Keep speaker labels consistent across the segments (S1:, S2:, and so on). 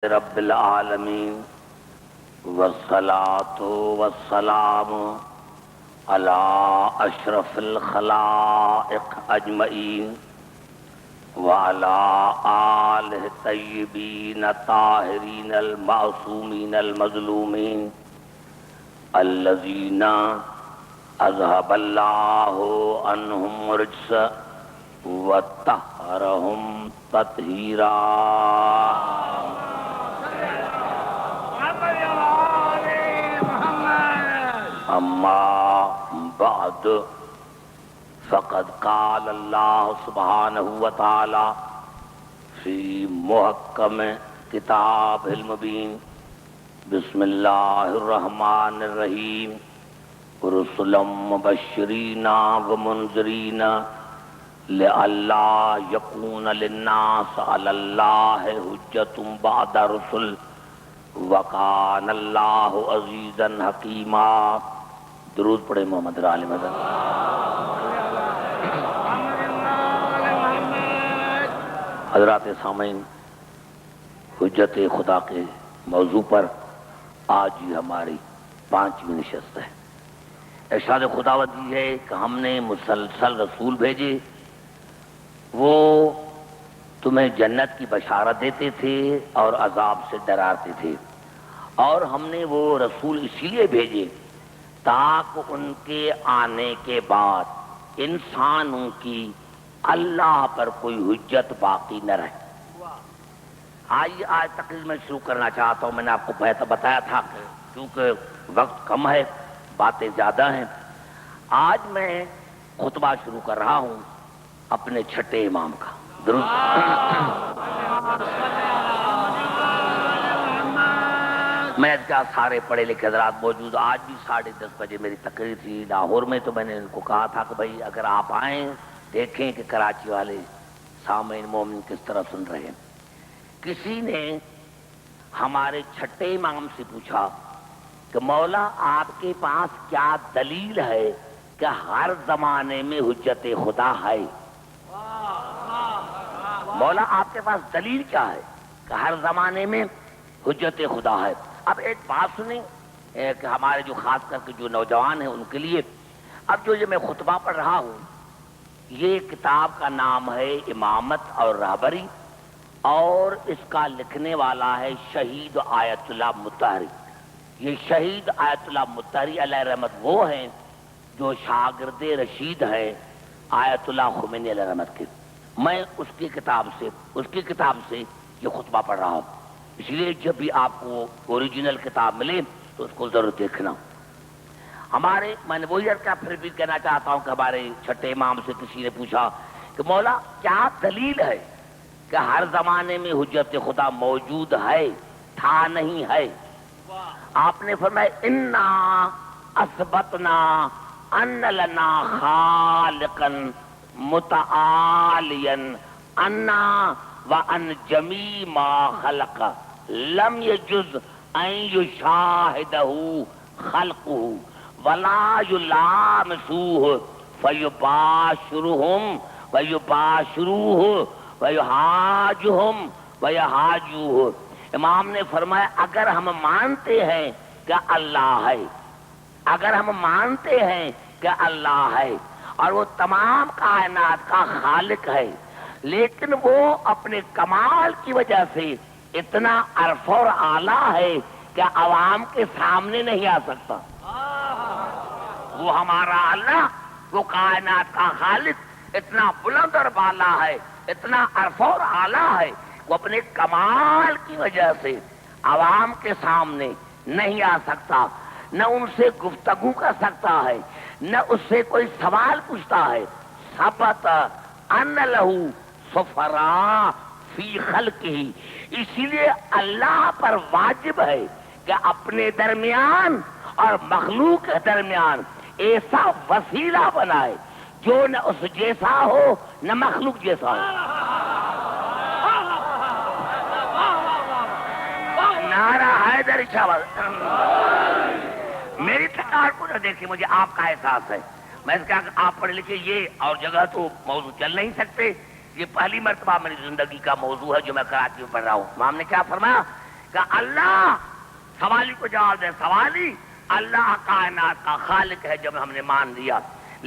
S1: رب العالمین والصلاة والسلام علی اشرف الخلائق اجمعین وعلی آلہ طیبین طاہرین المعصومین المظلومین الذین اذهب اللہ عنہم الرجس وطہرہم تطہیرا۔ اما بعد فقد قال اللہ سبحانہ وتعالی فی محکم کتاب المبین بسم اللہ الرحمن الرحیم رسلا مبشرین ومنذرین لئلا یکون للناس علی اللہ حجۃ بعد الرسل وکان اللہ عزیزا حکیما۔ درود پڑھے محمد علی مدن۔ حضرات سامعین، حجت خدا کے موضوع پر آج ہی ہماری 5ویں نشست ہے۔ ارشاد خداوند یہ ہے کہ ہم نے مسلسل رسول بھیجے، وہ تمہیں جنت کی بشارت دیتے تھے اور عذاب سے ڈراتے تھے، اور ہم نے وہ رسول اسی لیے بھیجے تاکہ ان کے آنے کے بعد انسانوں کی اللہ پر کوئی حجت باقی نہ رہے۔ آج تقریر میں شروع کرنا چاہتا ہوں۔ میں نے آپ کو بتایا تھا کہ کیونکہ وقت کم ہے، باتیں زیادہ ہیں، آج میں خطبہ شروع کر رہا ہوں اپنے چھٹے امام کا۔ میں اس کا سارے پڑھے لکھے حضرات موجود، آج بھی 10:30 بجے میری تقریر تھی لاہور میں، تو میں نے ان کو کہا تھا کہ بھائی اگر آپ آئیں دیکھیں کہ کراچی والے سامعین مومن کس طرح سن رہے ہیں۔ کسی نے ہمارے چھٹے امام سے پوچھا کہ مولا آپ کے پاس کیا دلیل ہے کہ ہر زمانے میں حجت خدا ہے؟ مولا آپ کے پاس دلیل کیا ہے کہ ہر زمانے میں حجت خدا ہے؟ اب ایک بات سنیں کہ ہمارے جو خاص کر کے جو نوجوان ہیں ان کے لیے، اب جو یہ میں خطبہ پڑھ رہا ہوں، یہ کتاب کا نام ہے امامت اور رہبری، اور اس کا لکھنے والا ہے شہید آیت اللہ مطہری۔ یہ شہید آیت اللہ مطہری علیہ رحمت وہ ہیں جو شاگرد رشید ہیں آیت اللہ خمینی علیہ رحمت کے۔ میں اس کی کتاب سے یہ خطبہ پڑھ رہا ہوں، اس لیے جب بھی آپ کو اوریجنل کتاب ملے تو اس کو ضرور دیکھنا۔ میں نے وہی کا پھر بھی کہنا چاہتا ہوں کہ ہمارے چھٹے امام سے کسی نے پوچھا کہ مولا کیا دلیل ہے کہ ہر زمانے میں حجت خدا موجود ہے، تھا نہیں ہے؟ آپ نے فرمایا انا اثبتنا ان لنا خالقا متعالیا انا وان جمیع ما خلق لم یجز ان یشاہدہ خلقہ ولا یلامسوہ فیباشرہم ویباشروہ ویحاجہم ویحاجوہ۔ امام نے فرمایا اگر ہم مانتے ہیں کہ اللہ ہے، اگر ہم مانتے ہیں کہ اللہ ہے اور وہ تمام کائنات کا خالق ہے، لیکن وہ اپنے کمال کی وجہ سے اتنا عرف اور اعلیٰ ہے کہ عوام کے سامنے نہیں آ سکتا۔ وہ ہمارا اللہ، وہ کائنات کا خالق اتنا بلند اور بالا ہے، اتنا عرف اور اعلیٰ ہے، وہ اپنے کمال کی وجہ سے عوام کے سامنے نہیں آ سکتا، نہ ان سے گفتگو کر سکتا ہے، نہ اس سے کوئی سوال پوچھتا ہے۔ ثبت ان لہو سفراء فی خلقہ، اسی لیے اللہ پر واجب ہے کہ اپنے درمیان اور مخلوق کے درمیان ایسا وسیلہ بنائے جو نہ اس جیسا ہو نہ مخلوق جیسا ہو۔ نعرہ حیدر شاہ۔ میری تکار کو نہ دیکھیں، مجھے آپ کا احساس ہے، میں نے کہا کہ آپ پڑھ لکھے یہ اور جگہ تو موضوع چل نہیں سکتے، یہ پہلی مرتبہ میری زندگی کا موضوع ہے جو میں کراچی میں پڑھ رہا ہوں۔ امام نے کیا فرمایا کہ اللہ سوالی کو جواب دے، سوالی اللہ کائنات کا خالق ہے جب ہم نے مان لیا،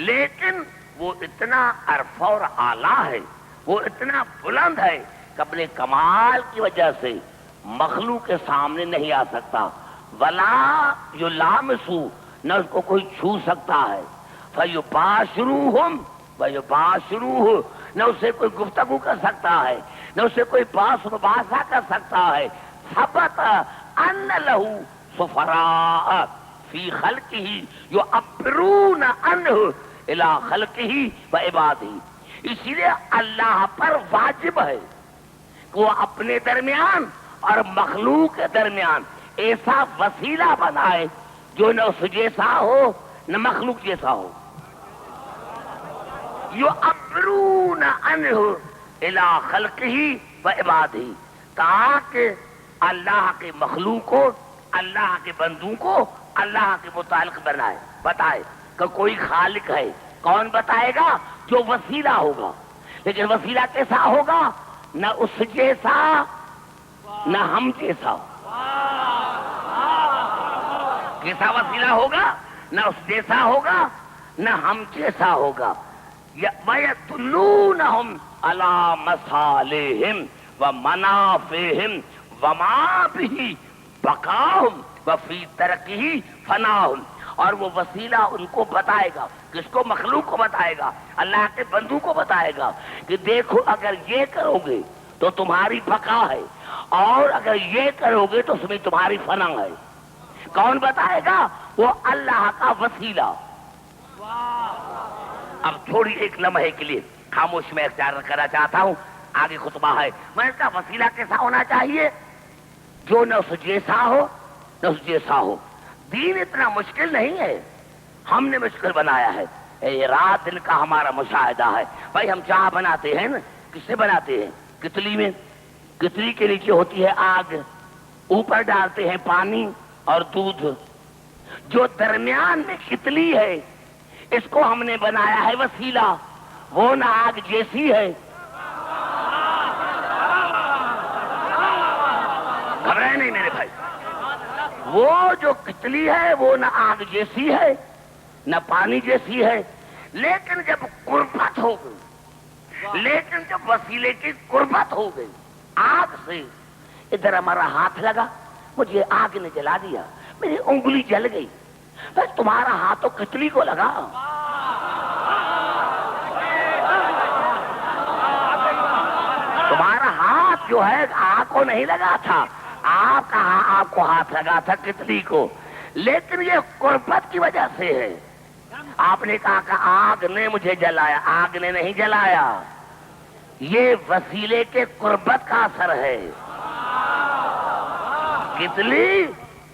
S1: لیکن وہ اتنا عرفہ اور اعلیٰ ہے، وہ اتنا بلند ہے کہ اپنے کمال کی وجہ سے مخلوق کے سامنے نہیں آ سکتا، ولا یلامسو، نہ اس کو کوئی چھو سکتا ہے، فیباشروہم ویباشروہ، نہ اسے کوئی گفتگو کر سکتا ہے، نہ اسے کوئی باس مباحثہ کر سکتا ہے۔ ثبت ان لہ سفراء فی خلقہ یعبرون عنہ الی خلقہ و عبادہ، اسی لیے اللہ پر واجب ہے کہ وہ اپنے درمیان اور مخلوق کے درمیان ایسا وسیلہ بنائے جو نہ اس جیسا ہو نہ مخلوق جیسا ہو، یعبرون عنہ الی خلقہ و عبادہ، تاکہ اللہ کے مخلوق کو، اللہ کے بندوں کو اللہ کے متعلق بتائے کہ کوئی خالق ہے۔ کون بتائے گا؟ جو وسیلہ ہوگا، لیکن وسیلہ کیسا ہوگا؟ نہ اس جیسا نہ ہم جیسا۔ کیسا وسیلہ ہوگا؟ نہ اس جیسا ہوگا نہ ہم جیسا ہوگا۔ وَيَدُلُّونَهُمْ عَلَى مَصَالِحِهِمْ وَمَنَافِعِهِمْ وَمَا بِهِ بَقَاؤُهُمْ وَفِي تَرْكِهِ فَنَاؤُهُمْ، اور وہ وسیلہ ان کو بتائے گا، کس کو؟ مخلوق کو بتائے گا، اللہ کے بندوں کو بتائے گا کہ دیکھو اگر یہ کرو گے تو تمہاری بقا ہے، اور اگر یہ کرو گے تو اس میں تمہاری فنا ہے۔ کون بتائے گا؟ وہ اللہ کا وسیلہ۔ اب تھوڑی ایک لمحے کے لیے خاموش میں اختیار کرنا چاہتا ہوں، آگے خطبہ ہے۔ میں اس کا وسیلہ کیسا ہونا چاہیے؟ جو نہ اس جیسا ہو نہ اس جیسا ہو۔ دین اتنا مشکل نہیں ہے، ہم نے مشکل بنایا ہے۔ یہ رات دن کا ہمارا مشاہدہ ہے۔ بھائی ہم چاہ بناتے ہیں نا، کس سے بناتے ہیں؟ کتلی میں۔ کتلی کے نیچے ہوتی ہے آگ، اوپر ڈالتے ہیں پانی اور دودھ، جو درمیان میں کتلی ہے اس کو ہم نے بنایا ہے وسیلہ، وہ نہ آگ جیسی ہے۔ گھبرائے نہیں میرے بھائی، وہ جو کتلی ہے وہ نہ آگ جیسی ہے نہ پانی جیسی ہے، لیکن جب قربت ہو گئی، لیکن جب وسیلے کی قربت ہو گئی آگ سے، ادھر ہمارا ہاتھ لگا، مجھے آگ نے جلا دیا، میری انگلی جل گئی، بس تمہارا ہاتھ تو کتلی کو لگا۔ تمہارا ہاتھ جو ہے آگ کو نہیں لگا تھا، آپ کو ہاتھ لگا تھا کتلی کو، لیکن یہ قربت کی وجہ سے ہے۔ آپ نے کہا کہ آگ نے مجھے جلایا، آگ نے نہیں جلایا، یہ وسیلے کے قربت کا اثر ہے۔ کتلی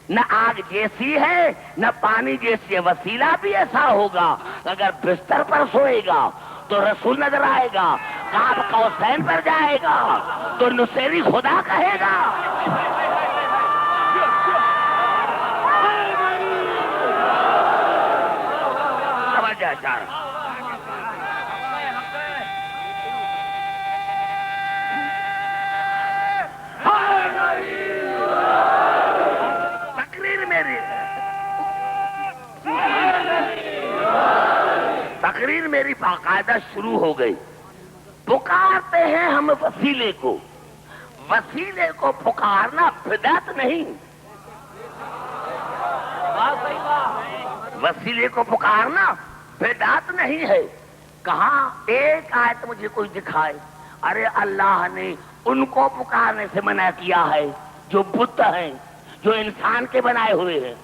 S1: نہ آگ جیسی ہے نہ پانی جیسی ہے، وسیلہ بھی ایسا ہوگا، اگر بستر پر سوئے گا تو رسول نظر آئے گا، قاب قوسین پر جائے گا تو نصیری خدا کہے گا۔ توجہ چاہیے۔ تقریر میری باقاعدہ شروع ہو گئی۔ پکارتے ہیں ہم وسیلے کو، وسیلے کو پکارنا بدعت نہیں، وسیلے کو پکارنا بدعت نہیں ہے۔ کہاں ایک آیت مجھے کوئی دکھائے، ارے اللہ نے ان کو پکارنے سے منع کیا ہے جو بت ہیں، جو انسان کے بنائے ہوئے ہیں۔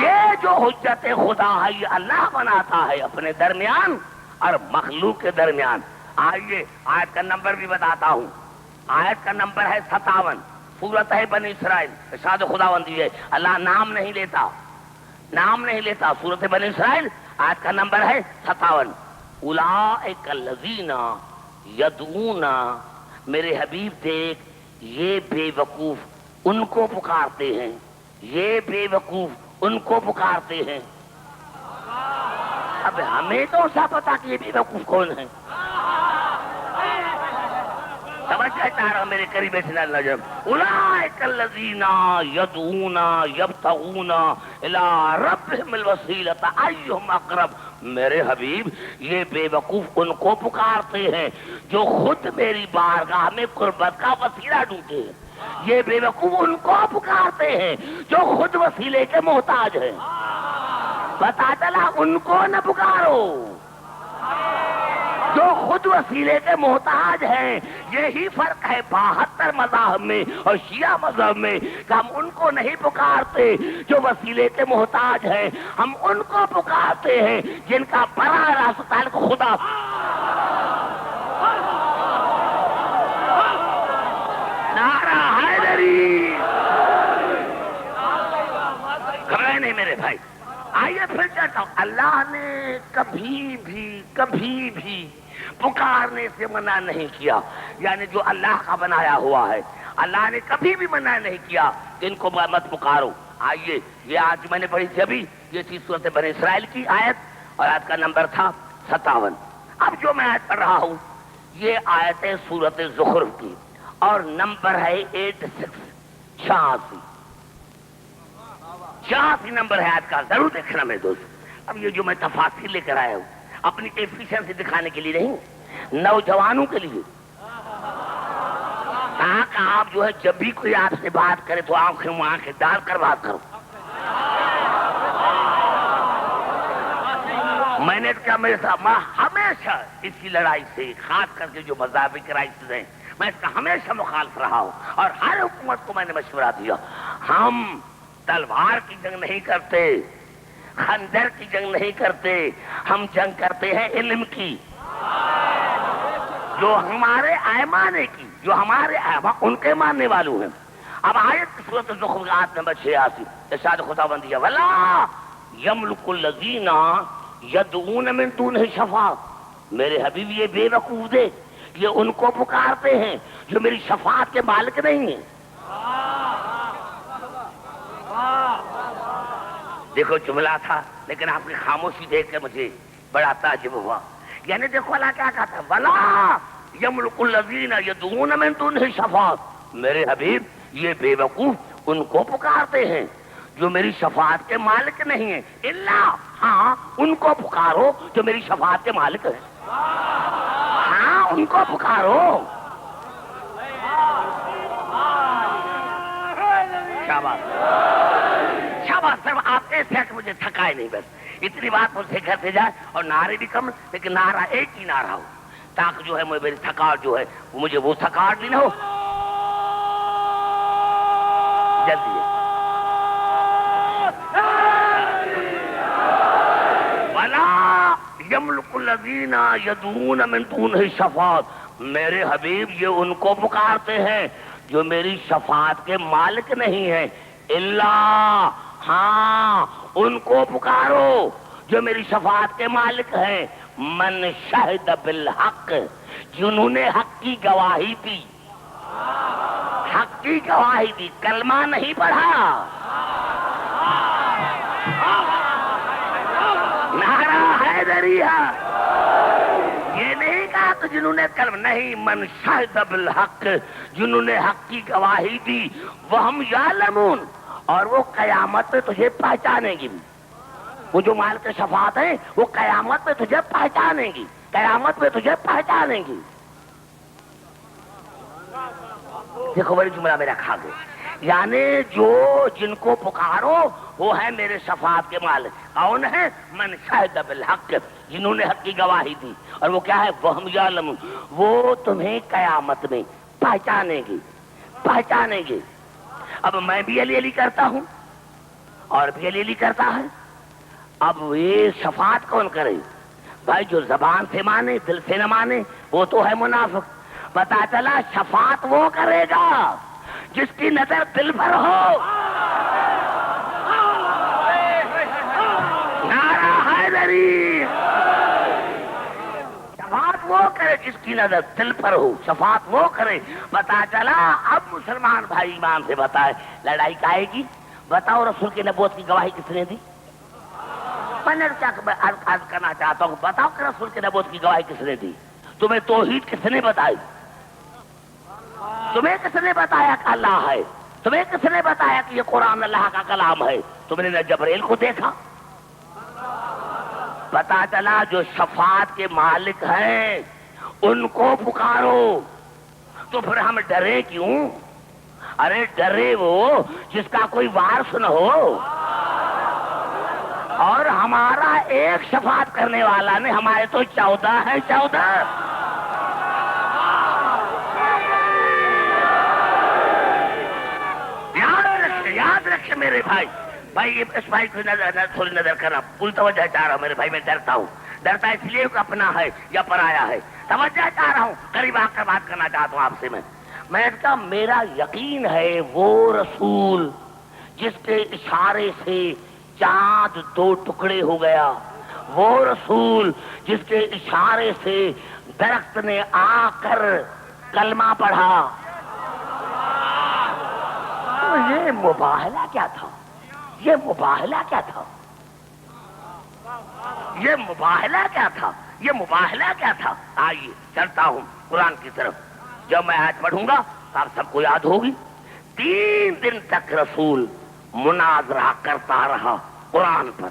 S1: یہ جو حجت خدا ہے یہ اللہ بناتا ہے اپنے درمیان اور مخلوق کے درمیان۔ آئیے آیت کا نمبر بھی بتاتا ہوں، آیت کا نمبر ہے 57، سورت ہے بنی اسرائیل، ارشاد خداوندی ہے، اللہ نام نہیں لیتا، نام نہیں لیتا، سورت بنی اسرائیل آیت کا نمبر ہے 57۔ اولئک الذین یدعون، میرے حبیب دیکھ یہ بے وقوف ان کو پکارتے ہیں، یہ بے وقوف ان کو پکارتے ہیں۔ اب ہمیں تو سا پتا کہ یہ بے وقوف کون ہے، سمجھنا چاہ رہا ہوں میرے قریب سے نظر. اولئک الذین یدعون یبتغون الی ربہم الوسیلۃ ایہم اقرب. میرے حبیب یہ بے وقوف ان کو پکارتے ہیں جو خود میری بارگاہ میں قربت کا وسیلہ ڈھونڈتے ہیں. یہ بے وقوف ان کو پکارتے ہیں جو خود وسیلے کے محتاج ہیں. پتا چلا ان کو نہ پکارو جو خود وسیلے کے محتاج ہیں. یہی فرق ہے 72 مذاہب میں اور شیعہ مذہب میں کہ ہم ان کو نہیں پکارتے جو وسیلے کے محتاج ہیں, ہم ان کو پکارتے ہیں جن کا براہ راست تعلق خدا. نعرہ حیدری. گھبرائے نہیں میرے بھائی. آئیے پھر چاہتا ہوں, اللہ نے کبھی بھی پکارنے سے منع نہیں کیا. یعنی جو اللہ کا بنایا ہوا ہے اللہ نے کبھی بھی منع نہیں کیا کہ ان کو مت پکارو. آئیے یہ آج میں نے پڑھی تھی ابھی, یہ تھی سورۃ بنی اسرائیل کی آیت اور آیت کا نمبر تھا 57. اب جو میں آیت پڑھ رہا ہوں یہ آیت ہے سورۃ زخرف کی اور نمبر ہے 86 86 نمبر ہے آیت کا. ضرور دیکھنا میرے دوست. اب یہ جو میں تفاصیل لے کر آیا ہوں اپنی ایفیشنسی دکھانے کے لیے نہیں, نوجوانوں کے لیے, تاکہ آپ جو ہے جب بھی کوئی آپ سے بات کرے تو آنکھیں ڈال کر بات کرو. میں نے کہا میرے ساتھ میں ہمیشہ اس کی لڑائی سے, خاص کر کے جو مذہبی کرائسس ہیں, میں اس کا ہمیشہ مخالف رہا ہوں اور ہر حکومت کو میں نے مشورہ دیا. ہم تلوار کی جنگ نہیں کرتے, خنجر کی جنگ نہیں کرتے, ہم جنگ کرتے ہیں علم کی. جو ہمارے ایمان کی, جو ہمارے ایمان ان کے ماننے والوں ہیں. اب آیت کی سورۃ الزخرف کی آیت نمبر 86 ارشاد خداوند ولا یملک الذین یدعون من دونہ شفاعۃ. میرے حبیب یہ بے وقوف دے, یہ ان کو پکارتے ہیں جو میری شفاعت کے مالک نہیں ہیں. دیکھو جملہ تھا لیکن آپ کی خاموشی دیکھ کے مجھے بڑا تعجب ہوا. یعنی دیکھو اللہ کیا کہتا ہے, ولا یملک الذین یدعون من دونہ شفاعۃ. میرے حبیب یہ بے وقوف ان کو پکارتے ہیں جو میری شفاعت کے مالک نہیں ہیں. الا, ہاں ان کو پکارو جو میری شفاعت کے مالک ہیں. ہاں ان کو پکارو. شاباش شاباش. صرف آپ ایسے کہ مجھے تھکائے نہیں, بس اتنی بات مجھ سے گھر سے جائے اور نعرے بھی کم لیکن نعرہ ایک ہی نعرہ ہو, تاکہ جو ہے میری تھکاوٹ جو ہے مجھے وہ تھکاوٹ بھی نہ ہو. جلدی ولا یملک الذین یدعون من دونہ شفاعۃ. میرے حبیب یہ ان کو پکارتے ہیں جو میری شفاعت کے مالک نہیں ہیں. الا, ہاں ان کو پکارو جو میری شفاعت کے مالک ہیں. من شہد بالحق, جنہوں نے حق کی گواہی دی. حق کی گواہی دی, کلمہ نہیں پڑھا. نعرہ حیدریہ. یہ نہیں کہا تو جنہوں نے کلمہ نہیں, من شہد بالحق, جنہوں نے حق کی گواہی دی. وہم یعلمون, اور وہ قیامت میں تجھے پہچانیں گی. وہ جو مالک شفاعت ہیں وہ قیامت میں تجھے پہچانیں گی, قیامت میں تجھے پہچانیں گی. دیکھو بڑی جملہ میرا کھا گئے. یعنی جو جن کو پکارو وہ ہے میرے شفاعت کے مالک. کون ہے؟ من شہد بالحق, جنہوں نے حق کی گواہی دی. اور وہ کیا ہے؟ وہم یعلمون, وہ تمہیں قیامت میں پہچانیں گے, پہچانیں گے. اب میں بھی علی علی کرتا ہوں اور بھی علی علی کرتا ہے. اب یہ شفاعت کون کرے بھائی؟ جو زبان سے مانے دل سے نہ مانے وہ تو ہے منافق. پتا چلا شفاعت وہ کرے گا جس کی نظر دل پر ہو. نعرہ حیدری. شفاعت وہ کرے جس کی نظر دل پر ہو, شفاعت وہ کرے. پتا چلا اب مسلمان بھائی ایمان سے بتائے لڑائی کا آئے گی. بتاؤ رسول کی نبوت کی گواہی کس نے دی؟ میں نے کیا عرض کرنا چاہتا ہوں, بتاؤ کہ رسول کی نبوت کی گواہی کس نے دی؟ تمہیں توحید کس نے بتائی؟ تمہیں کس نے بتایا کہ اللہ ہے؟ تمہیں کس نے بتایا کہ یہ قرآن اللہ کا کلام ہے؟ تم نے جبرائیل کو دیکھا؟ پتا چلا جو شفاعت کے مالک ہیں ان کو پکارو، تو پھر ہم ڈرے کیوں؟ ارے ڈرے وہ جس کا کوئی وارث نہ ہو، اور ہمارا ایک شفاعت کرنے والا نے، ہمارے تو 14 ہے، 14۔ یاد رکھے میرے بھائی، اس بھائی کو تھوڑی نظر کرنا، پوری توجہ چاہ رہا ہوں میرے بھائی، میں ڈرتا ہوں، ڈرتا اس لیے کہ اپنا ہے یا پرایا ہے، توجہ چاہ رہا ہوں، قریب آ کر بات کرنا چاہتا ہوں آپ سے میں کہا میرا یقین ہے وہ رسول جس کے اشارے سے چاند 2 ٹکڑے ہو گیا، وہ رسول جس کے اشارے سے درخت نے آ کر کلمہ پڑھا۔ تو یہ مباہلہ کیا تھا؟ یہ مباہلہ کیا تھا؟ یہ مباہلہ کیا تھا؟ یہ مباہلہ کیا تھا؟ آئیے چلتا ہوں قرآن کی طرف، جب میں آیت پڑھوں گا تو آپ سب کو یاد ہوگی۔ 3 دن تک رسول مناظرہ کرتا رہا قرآن پر،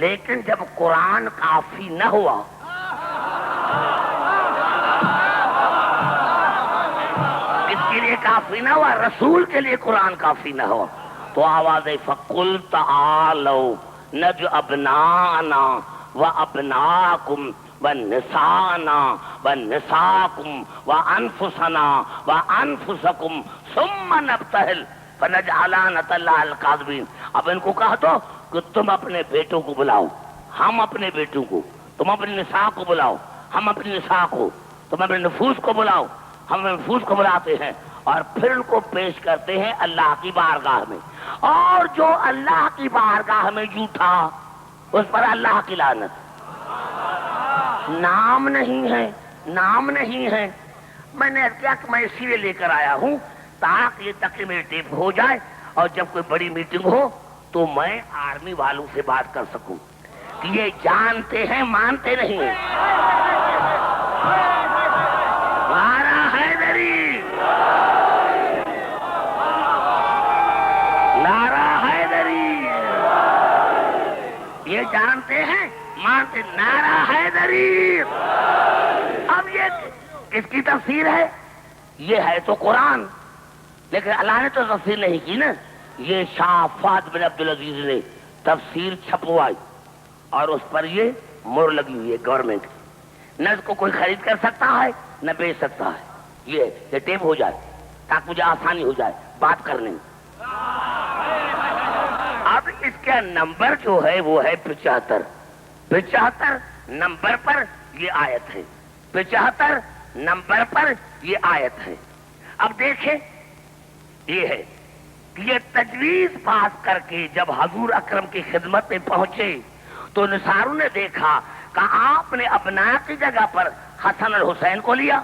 S1: لیکن جب قرآن کافی نہ ہوا، اس کے لیے کافی نہ ہوا، رسول کے لیے قرآن کافی نہ ہوا، تو آواز فَقُلْ تَعَالَوْا نَدْعُ أَبْنَاءَنَا وَأَبْنَاءَكُمْ وَنِسَاءَنَا وَنِسَاءَكُمْ وَأَنفُسَنَا وَأَنفُسَكُمْ ثُمَّ نَبْتَهِلْ فَنَجْعَلْ لَعْنَتَ اللَّهِ عَلَى الْكَاذِبِينَ۔ اب ان کو کہا تو کہ تم اپنے بیٹوں کو بلاؤ، ہم اپنے بیٹوں کو، تم اپنی نساء کو بلاؤ، ہم اپنی نساء کو، تم اپنے نفوس کو بلاؤ، ہم نفوس کو بلاتے ہیں، اور پھر ان کو پیش کرتے ہیں اللہ کی بارگاہ میں، اور جو اللہ کی بارگاہ میں جھوٹا اس پر اللہ کی لعنت۔ نام نہیں ہے، نام نہیں ہے۔ میں نے کیا کہ میں اسی لیے لے کر آیا ہوں تاکہ یہ تقریر ٹیپ ہو جائے، اور جب کوئی بڑی میٹنگ ہو تو میں آرمی والوں سے بات کر سکوں کہ یہ جانتے ہیں مانتے نہیں ہیں۔ نعرہ حیدری، نعرہ حیدری، یہ جانتے ہیں مانتے، نعرہ حیدری۔ اب یہ کس کی تفسیر ہے؟ یہ ہے تو قرآن، لیکن اللہ نے تو تفسیر نہیں کی نا، یہ شاہ فہد بن عبدالعزیز نے تفسیر چھپوائی، اور اس پر یہ مہر لگی ہوئی ہے گورنمنٹ کی، نہ اس کو کوئی خرید کر سکتا ہے نہ بیچ سکتا ہے۔ یہ ٹیپ ہو جائے تاکہ مجھے آسانی ہو جائے بات کرنے میں۔ اب اس کا نمبر جو ہے وہ ہے 75۔ 75 نمبر پر یہ آیت ہے، 75 نمبر پر یہ آیت ہے۔ اب دیکھیں، یہ ہے کہ یہ تجویز پاس کر کے جب حضور اکرم کی خدمت میں پہنچے تو نثاروں نے دیکھا کہ آپ نے ابناء کی جگہ پر حسن اور حسین کو لیا۔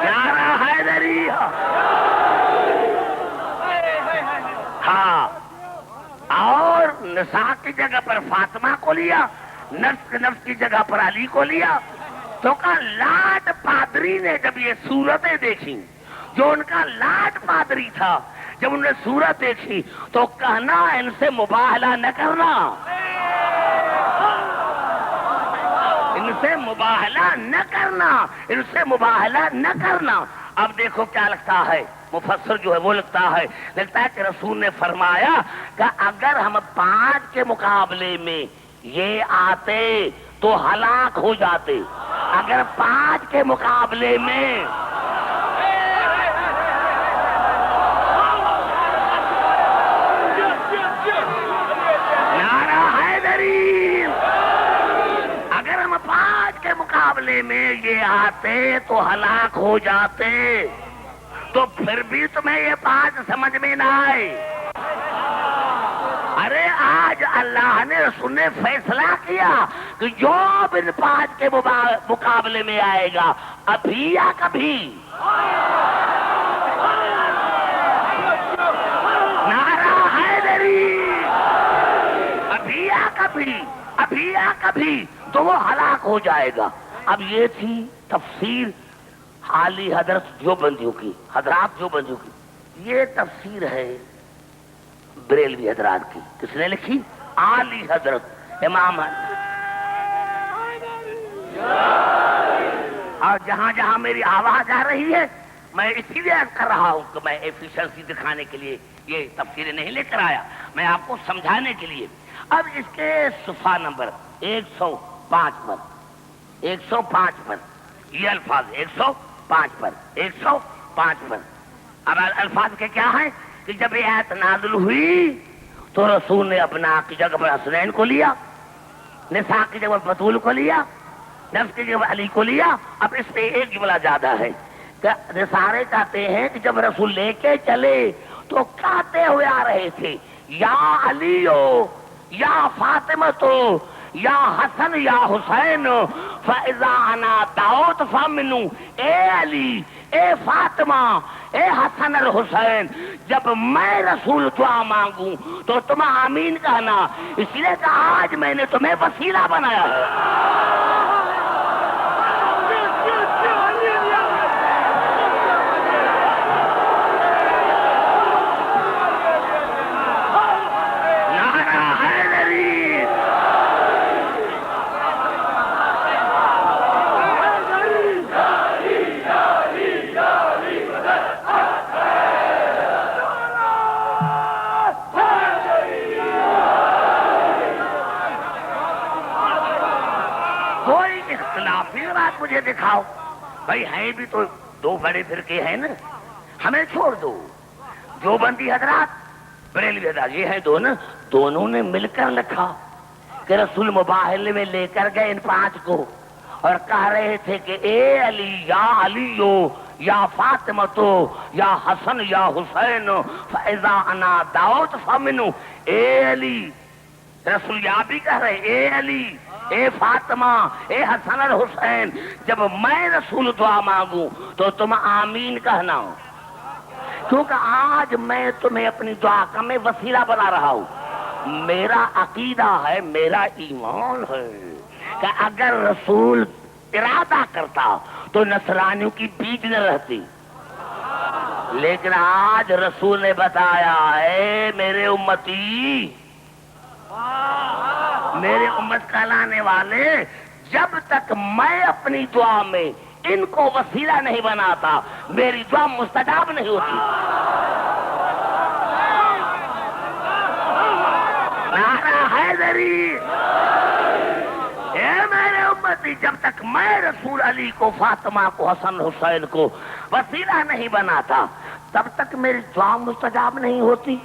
S1: نعرہ حیدری، ہاں، اور نساء کی جگہ پر فاطمہ کو لیا، نفس کی جگہ پر علی کو لیا۔ تو کہا لاٹ پادری نے جب یہ صورتیں دیکھی، جو ان کا لاٹ پادری تھا، جب انہوں نے صورت دیکھی تو کہنا ان سے مباہلہ نہ کرنا، ان سے مباہلہ نہ کرنا، ان سے مباہلہ نہ کرنا۔ اب دیکھو کیا لگتا ہے، مفسر جو ہے وہ لگتا ہے کہ رسول نے فرمایا کہ اگر ہم 5 کے مقابلے میں یہ آتے تو ہلاک ہو جاتے، اگر 5 کے مقابلے میں نعرہ حیدری، اگر ہم 5 کے مقابلے میں یہ آتے تو ہلاک ہو جاتے، تو پھر بھی تمہیں یہ 5 سمجھ میں نہ آئے۔ ارے آج اللہ نے رسول نے فیصلہ کیا کہ جو اب ان 5 کے مقابلے میں آئے گا ابھی یا کبھی، نعرہ حیدری، ابھی یا کبھی تو وہ ہلاک ہو جائے گا۔ اب یہ تھی تفسیر اعلی حضرت دیوبندیوں کی، حضرات دیوبندیوں کی۔ یہ تفسیر ہے بریلوی حضرات کی۔ کس نے لکھی؟ اعلی حضرت امام۔ اور جہاں جہاں میری آواز آ رہی ہے میں اسی لیے کر رہا ہوں کہ میں ایفیشنسی دکھانے کے لیے یہ تفسیریں نہیں لے کر آیا، میں آپ کو سمجھانے کے لیے۔ اب اس کے صفحہ نمبر 105 پر 105 پر یہ الفاظ 105 پر اب الفاظ کے کیا ہے کہ جب یہ آیت نازل ہوئی تو رسول نے اپنا کی جگہ پر حسنین کو لیا، نساء کی جگہ پر بطول کو لیا، نفس کی جگہ پر علی کو لیا۔ اب اس پہ ایک جملہ زیادہ ہے کہ رسالے کہتے ہیں کہ جب رسول لے کے چلے تو کہتے ہوئے آ رہے تھے یا علیو یا فاطمہ تو یا حسن یا حسین فاذا انا دعوت فامنو، اے علی، اے فاطمہ، اے حسن الحسین، جب میں رسول دعا مانگوں تو تم آمین کہنا، اس لیے کہ آج میں نے تمہیں وسیلہ بنایا ہے۔ مجھے دکھاؤ بھائی، ہیں بھی تو دو بڑے فرقے ہیں نا، ہمیں چھوڑ دو۔ دیوبندی حضرات، بریلوی حضرات، یہ ہیں دو نا، دونوں نے مل کر لکھا کہ رسول مباحلے میں لے کر گئے ان 5 کو اور کہہ رہے تھے کہ اے علی یا علیو یا فاطمہ تو یا حسن یا حسین فاذا انا دعوت فامنو، اے علی، رسول یا بھی کہہ رہے اے علی، اے فاطمہ، اے حسن الحسین، جب میں رسول دعا مانگوں تو تم آمین کہنا، کیونکہ آج میں تمہیں اپنی دعا کا میں وسیلہ بنا رہا ہوں۔ میرا عقیدہ ہے، میرا ایمان ہے کہ اگر رسول ارادہ کرتا تو نصرانیوں کی بیج نہ رہتی، لیکن آج رسول نے بتایا اے میرے امتی، میرے امت کہلانے والے، جب تک میں اپنی دعا میں ان کو وسیلہ نہیں بناتا میری دعا مستجاب نہیں ہوتی۔ نعرہ حیدری، اے میرے امتی، جب تک میں رسول علی کو، فاطمہ کو، حسن حسین کو وسیلہ نہیں بناتا تب تک میری دعا مستجاب نہیں ہوتی۔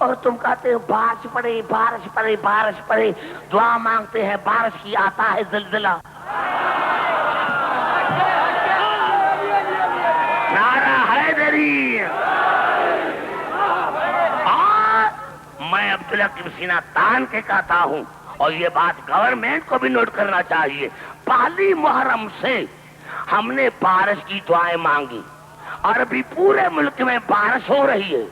S1: اور تم کہتے ہو بارش پڑے، بارش پڑے، بارش پڑے، دعا مانگتے ہیں بارش کی، آتا ہے زلزلہ۔ نعرہ حیدری۔ اور میں عبداللہ کی سینہ تان کے کہتا ہوں، اور یہ بات گورنمنٹ کو بھی نوٹ کرنا چاہیے، پہلی محرم سے ہم نے بارش کی دعائیں مانگی اور ابھی پورے ملک میں بارش ہو رہی ہے،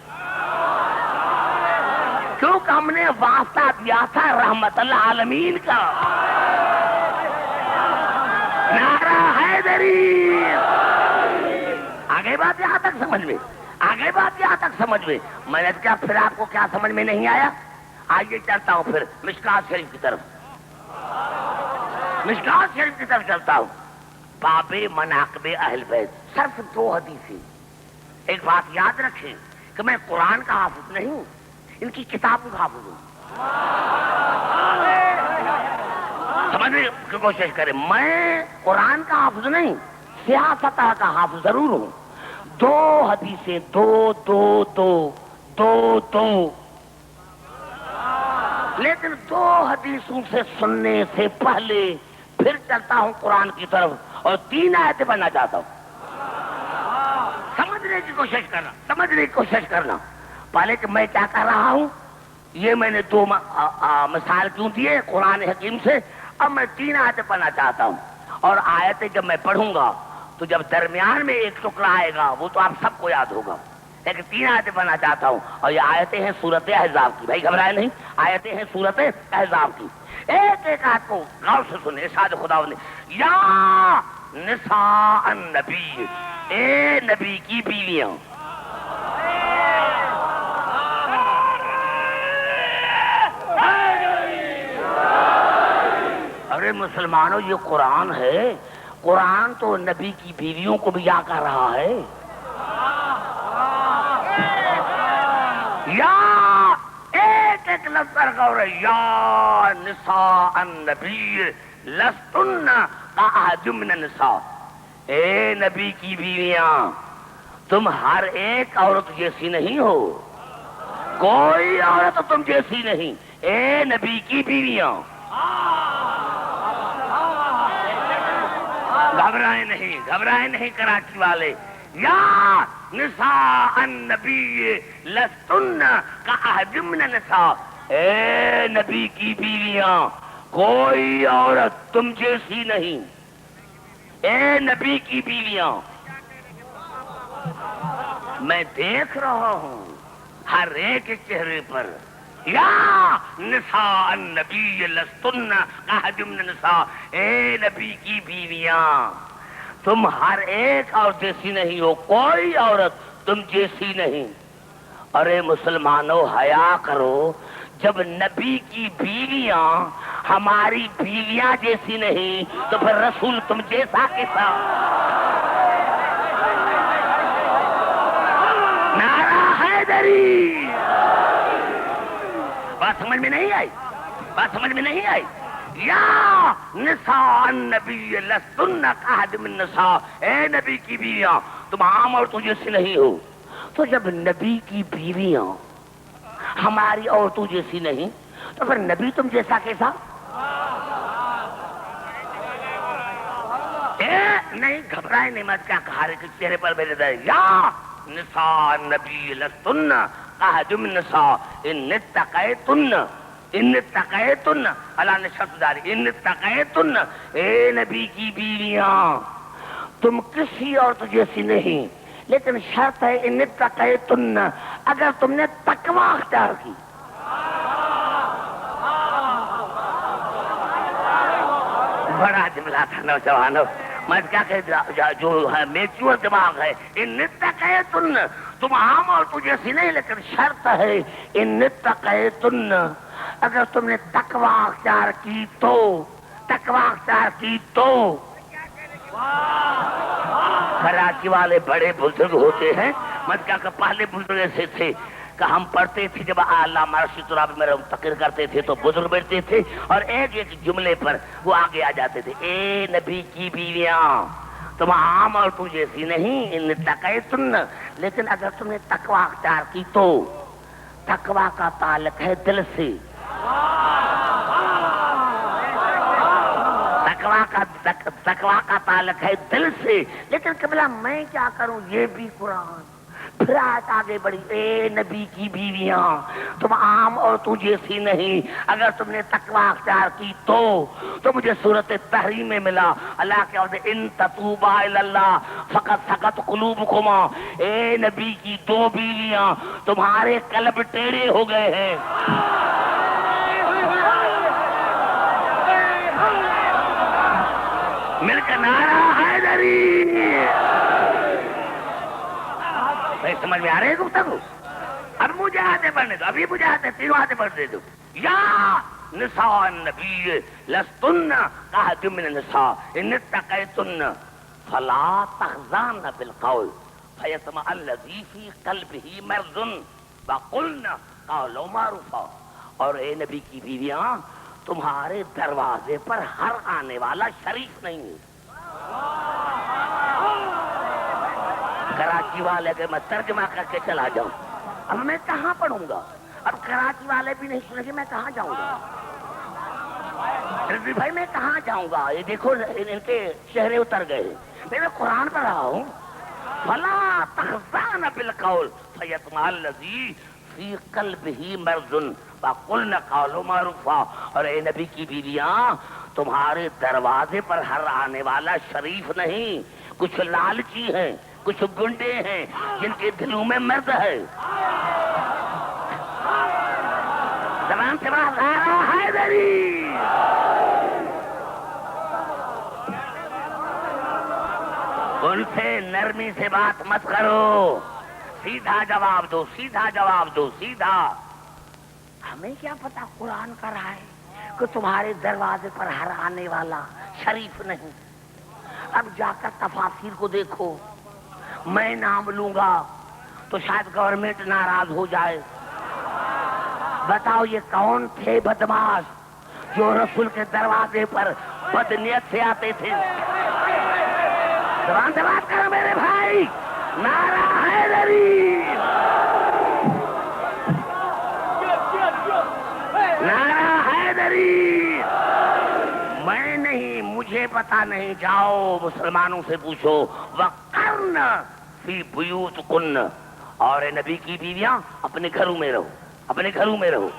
S1: کیونکہ ہم نے واسطہ دیا تھا رحمت اللہ عالمین کا۔ نعرہ حیدری۔ آگے بات یہاں تک سمجھ میں، آگے بات یہاں تک سمجھ میں۔ میں نے کیا پھر آپ کو کیا سمجھ میں نہیں آیا؟ آئیے چلتا ہوں پھر مشکات شریف کی طرف، مشکات شریف کی طرف چلتا ہوں۔ باب مناقب اہل بیت، صرف 2 حدیثیں۔ ایک بات یاد رکھیں کہ میں قرآن کا حافظ نہیں ہوں، ان کی کتابوں کا حافظ ہوں۔ سمجھنے کی کوشش کریں، میں قرآن کا حافظ نہیں، سیاست کا حافظ ضرور ہوں۔ 2 حدیثیں، دو لیکن 2 حدیثوں سے سننے سے پہلے پھر چلتا ہوں قرآن کی طرف اور 3 آیتیں پڑھنا چاہتا ہوں۔ سمجھنے کی کوشش کرنا، پہلے کہ میں کیا کر رہا ہوں، یہ میں نے 2 مثال کیوں دیے قرآن حکیم سے۔ اب میں 3 آیتیں پڑھنا چاہتا ہوں، اور آیتیں جب میں پڑھوں گا تو جب درمیان میں ایک ٹکڑا آئے گا وہ تو آپ سب کو یاد ہوگا، لیکن 3 آیتیں پڑھنا چاہتا ہوں، اور یہ آیتیں ہیں سورت احزاب کی. بھائی گھبرائے نہیں، آیتیں ہیں سورت احزاب کی. ایک ایک آیت کو غور سے سنیں. ارشاد خدا نے یا نساء النبی، اے نبی کی بیویاں. ارے مسلمانوں، یہ قرآن ہے، قرآن تو نبی کی بیویوں کو بھی یا کر رہا ہے. یا ایک ایک لفظ پر غور ہے. یا نساء النبی لستن کاحد من النساء، اے نبی کی بیویاں تم ہر ایک عورت جیسی نہیں ہو، کوئی عورت تم جیسی نہیں. اے نبی کی بیویاں گھبرائے نہیں، گھبرائے نہیں کراچی والے. یا نساء النبی لستن کاحد من النساء، اے نبی کی بیویاں کوئی عورت تم جیسی نہیں. اے نبی کی بیویاں میں دیکھ رہا ہوں ہر ایک چہرے پر. یا نساء النبی لستن کاحد من النساء، اے نبی کی بیویاں تم ہر ایک عورت جیسی نہیں ہو، کوئی عورت تم جیسی نہیں. ارے مسلمانوں حیا کرو، جب نبی کی بیویاں ہماری بیویاں جیسی نہیں تو پھر رسول تم جیسا کیسا؟ نعرہ حیدری. بات سمجھ میں نہیں آئی؟ بات سمجھ میں نہیں آئی؟ یا نساء النبی لستن کاحد من النساء، اے نبی کی بیویاں تم عام عورتوں جیسی نہیں ہو. تو جب نبی کی بیویاں ہماری عورتوں جیسی نہیں تو پھر نبی تم جیسا کیسا؟ نہیں گھبرائے نہیں، مت کیا کہا رہے کہ چہرے پر میرے دے. یا نساء النبی لستن کاحد من النساء ان اتقیتن، ان اتقیتن اللہ نے شرط ڈالی، ان اتقیتن، اے نبی کی بیویاں تم کسی عورت جیسی نہیں، لیکن شرط ہے ان اتقیتن، اگر تم نے تقوی اختیار کی. بڑا جملہ تھا نوجوانوں، میں کیا کہ جو ہے میچور دماغ ہے. ان اتقیتن، تم عام عورتوں جیسی نہیں، لیکن شرط ہے ان اتقیتن، اگر تم نے تقوی اختیار کی تو، تقوی اختیار کی تو. کراچی والے بڑے بزرگ ہوتے ہیں، مت کیا کہ پہلے بزرگ ایسے تھے کہ ہم پڑھتے تھے جب علامہ رشید رابعی میرا تقریر کرتے تھے تو بزرگ بیٹھتے تھے اور ایک ایک جملے پر وہ آگے آ جاتے تھے. اے نبی کی بیویاں تم عام عورتوں جیسی نہیں، ان اتقیتن، لیکن اگر تم نے تقوی اختیار کی تو. تقوی کا تعلق ہے دل سے، تقوی کا تعلق ہے دل سے. لیکن قبلہ میں کیا کروں، یہ بھی قرآن. پھر آیت آگے بڑھی، اے نبی کی بیویاں تم عام عورتوں جیسی نہیں، اگر تم نے تقوی اختیار کی تو مجھے سورۃ تحریم میں ملا اللہ کے عہد ان تتوبا الی اللہ فقد سقط قلوبکما، اے نبی کی 2 بیویاں تمہارے قلب ٹیڑھے ہو گئے ہیں. مل کر نعرہ حیدری. بھائی سمجھ میں آ رہے ہیں گفتگو؟ اب مجھے آتے پڑھنے دو، ابھی مجھے آتے 3 آتے پڑھ دے دو. یا نساء النبی لستن کاحد من النساء ان اتقیتن فلا تخضعن بالقول فیطمع الذی فی قلبہ مرض وقلن قولا معروفا. اور اے نبی کی بیویاں تمہارے دروازے پر ہر آنے والا شریف نہیں ہے. کراچی والے کے میں ترجمہ کر کے چلا جاؤں، اب میں کہاں پڑھوں گا؟ اب کراچی والے بھی نہیں سنیں گے، میں کہاں جاؤں گا؟ رضوی بھائی میں کہاں جاؤں گا؟ یہ دیکھو ان کے چہرے اتر گئے. میں قرآن پڑھ رہا ہوں. فلا تخضعن بالقول فیطمع الذی فی قلبہ مرض وقلن قولا معروفا. اور اے نبی کی بیویاں تمہارے دروازے پر ہر آنے والا شریف نہیں، کچھ لالچی ہیں، کچھ گنڈے ہیں جن کے دلوں میں مرد ہے. زبان سے بات نعرہ حیدری. ان سے نرمی سے بات مت کرو, سیدھا جواب دو, سیدھا جواب دو, سیدھا. ہمیں کیا پتا قرآن کا رہا ہے کہ تمہارے دروازے پر ہر آنے والا شریف نہیں. اب جا کر تفاسیر کو دیکھو. میں نام لوں گا تو شاید گورنمنٹ ناراض ہو جائے. بتاؤ یہ کون تھے بدماش جو رسول کے دروازے پر بدنیت سے آتے تھے؟ زبان سے بات کرو میرے بھائی. نعرہ حیدری, نعرہ حیدری. میں نہیں, مجھے پتا نہیں, جاؤ مسلمانوں سے پوچھو. وقرن فی بیوتکن, اور اے نبی کی بیویاں اپنے گھروں میں رہو, اپنے گھروں میں رہو.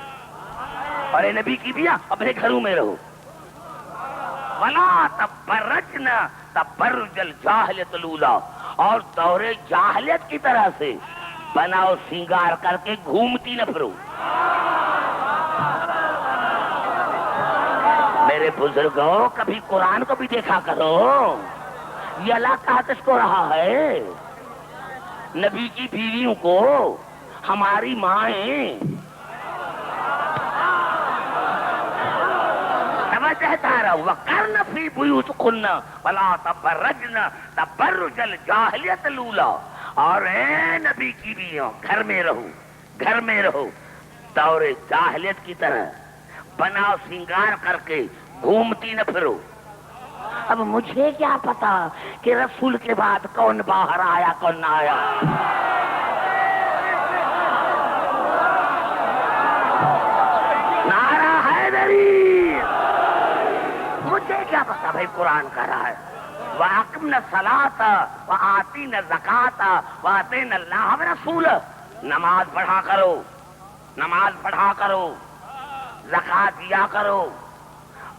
S1: اور اے نبی کی بیویاں اپنے گھروں میں رہو. ولا تبرجن تبرج الجاہلیت الاولی, اور دور جاہلیت کی طرح سے بناؤ سنگار کر کے گھومتی نہ پھرو. میرے بزرگوں, کبھی قرآن کو بھی دیکھا کرو. یہ اللہ کہا کس کو رہا ہے؟ نبی کی بیویوں کو, ہماری مائیں. کہتا رہا وقرن فی بیوتکن ولا تبرجن تبرج الجاہلیت الاولی, اور اے نبی کی بیویوں گھر میں رہو, گھر میں رہو دور جاہلیت کی طرح بناؤ سنگار کر کے گھومتی نہ پھرو. اب مجھے کیا پتا کہ رسول کے بعد کون باہر آیا کون نہ آیا. نعرہ حیدری. مجھے کیا پتا بھائی قرآن کا رہا ہے. وَأَقِمْنَ الصَّلَاةَ وَآتِينَ الزَّكَاةَ وَأَطِعْنَ اللَّهَ وَرَسُولَهُ. نماز پڑھا کرو, نماز پڑھا کرو, زکات دیا کرو,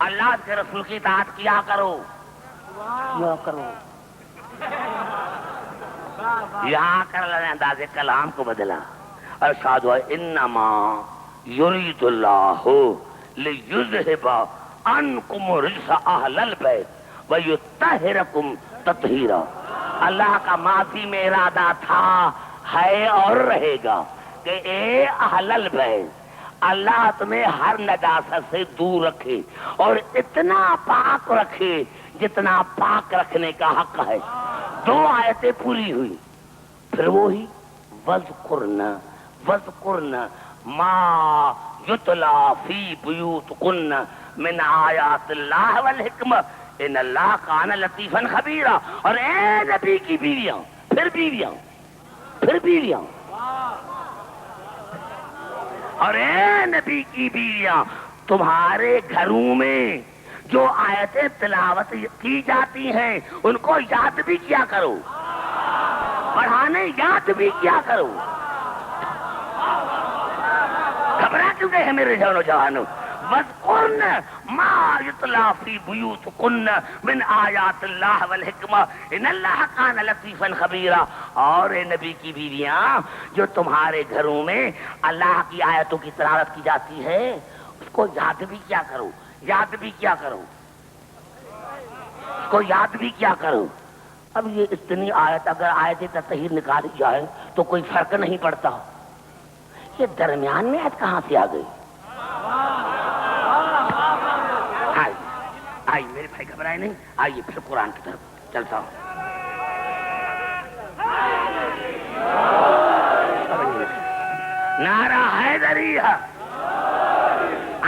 S1: اللہ کے رسول کی اطاعت کیا کرو. کیا کرو. یہاں کر اللہ نے انداز کلام کو بدلا. ارشاد ہوا انما یرید اللہ لیذہب عنکم الرجس اہل البیت ویطہرکم تطہیرا. اللہ کا ماضی میں ارادہ تھا, ہے اور رہے گا کہ اے اہل البیت, اللہ تمہیں ہر نجاست سے دور رکھے اور اتنا پاک رکھے جتنا پاک رکھنے کا حق ہے. 2 آیتیں پوری ہوئی. پھر وہی وذکرن وذکرن ما یتلا فی بیوتکن من آیات اللہ والحکمہ ان اللہ کان لطیفا خبیرا. اور اے نبی کی بیویاں, پھر بیویاں, پھر بیویاں, اور اے نبی کی بیویاں تمہارے گھروں میں جو آیتیں تلاوت کی جاتی ہیں ان کو یاد بھی کیا کرو, پڑھانے یاد بھی کیا کرو. گھبرا کیوں گئے ہیں میرے نوجوانوں؟ وَاذْكُرْنَ مَا يُتْلَىٰ فِي بُيُوتِكُنَّ مِنْ آیَاتِ اللَّهِ وَالْحِکْمَةِ إِنَّ اللَّهَ كَانَ لَطِیفًا خَبِیرًا. اور اے نبی کی بیویاں جو تمہارے گھروں میں اللہ کی آیتوں کی تلاوت کی جاتی ہے اس کو یاد بھی کیا کرو, یاد بھی کیا کرو, اس کو یاد بھی کیا کرو. اب یہ اتنی آیت اگر آیت تطہیر نکالی جائے تو کوئی فرق نہیں پڑتا. یہ درمیان میں آیت کہاں سے آ گئی؟ آئیے میرے بھائی گھبرائے نہیں, آئیے پھر قرآن کی طرف چلتا ہوں. نعرہ حیدری.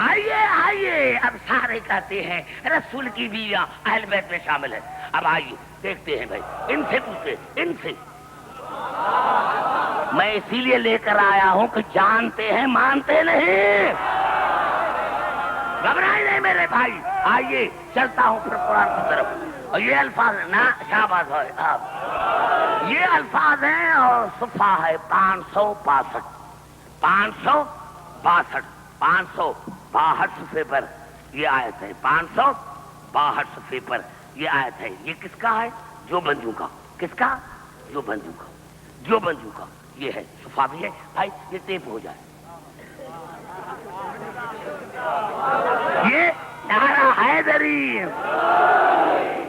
S1: آئیے آئیے, اب سارے کہتے ہیں رسول کی بیویاں اہل بیت میں شامل ہے. اب آئیے دیکھتے ہیں بھائی, ان سے پوچھتے, ان سے. میں اسی لیے لے کر آیا ہوں کہ جانتے ہیں مانتے نہیں. گھبرائے نہیں میرے بھائی, آئیے چلتا ہوں پھر قرآن کی طرف. اور یہ الفاظ نا شاباش ہے آپ, یہ الفاظ ہیں اور صفحہ ہے 562. 562 562 صفحے پر یہ آیت ہے. 562 صفحے پر یہ آیت ہے. یہ کس کا ہے؟ جو بندوں کا. کس کا؟ جو بندو کا جو بندو کا یہ ہے شفا بھی ہے بھائی، یہ ٹیپ ہو جائے. یہ نعرہ حیدری.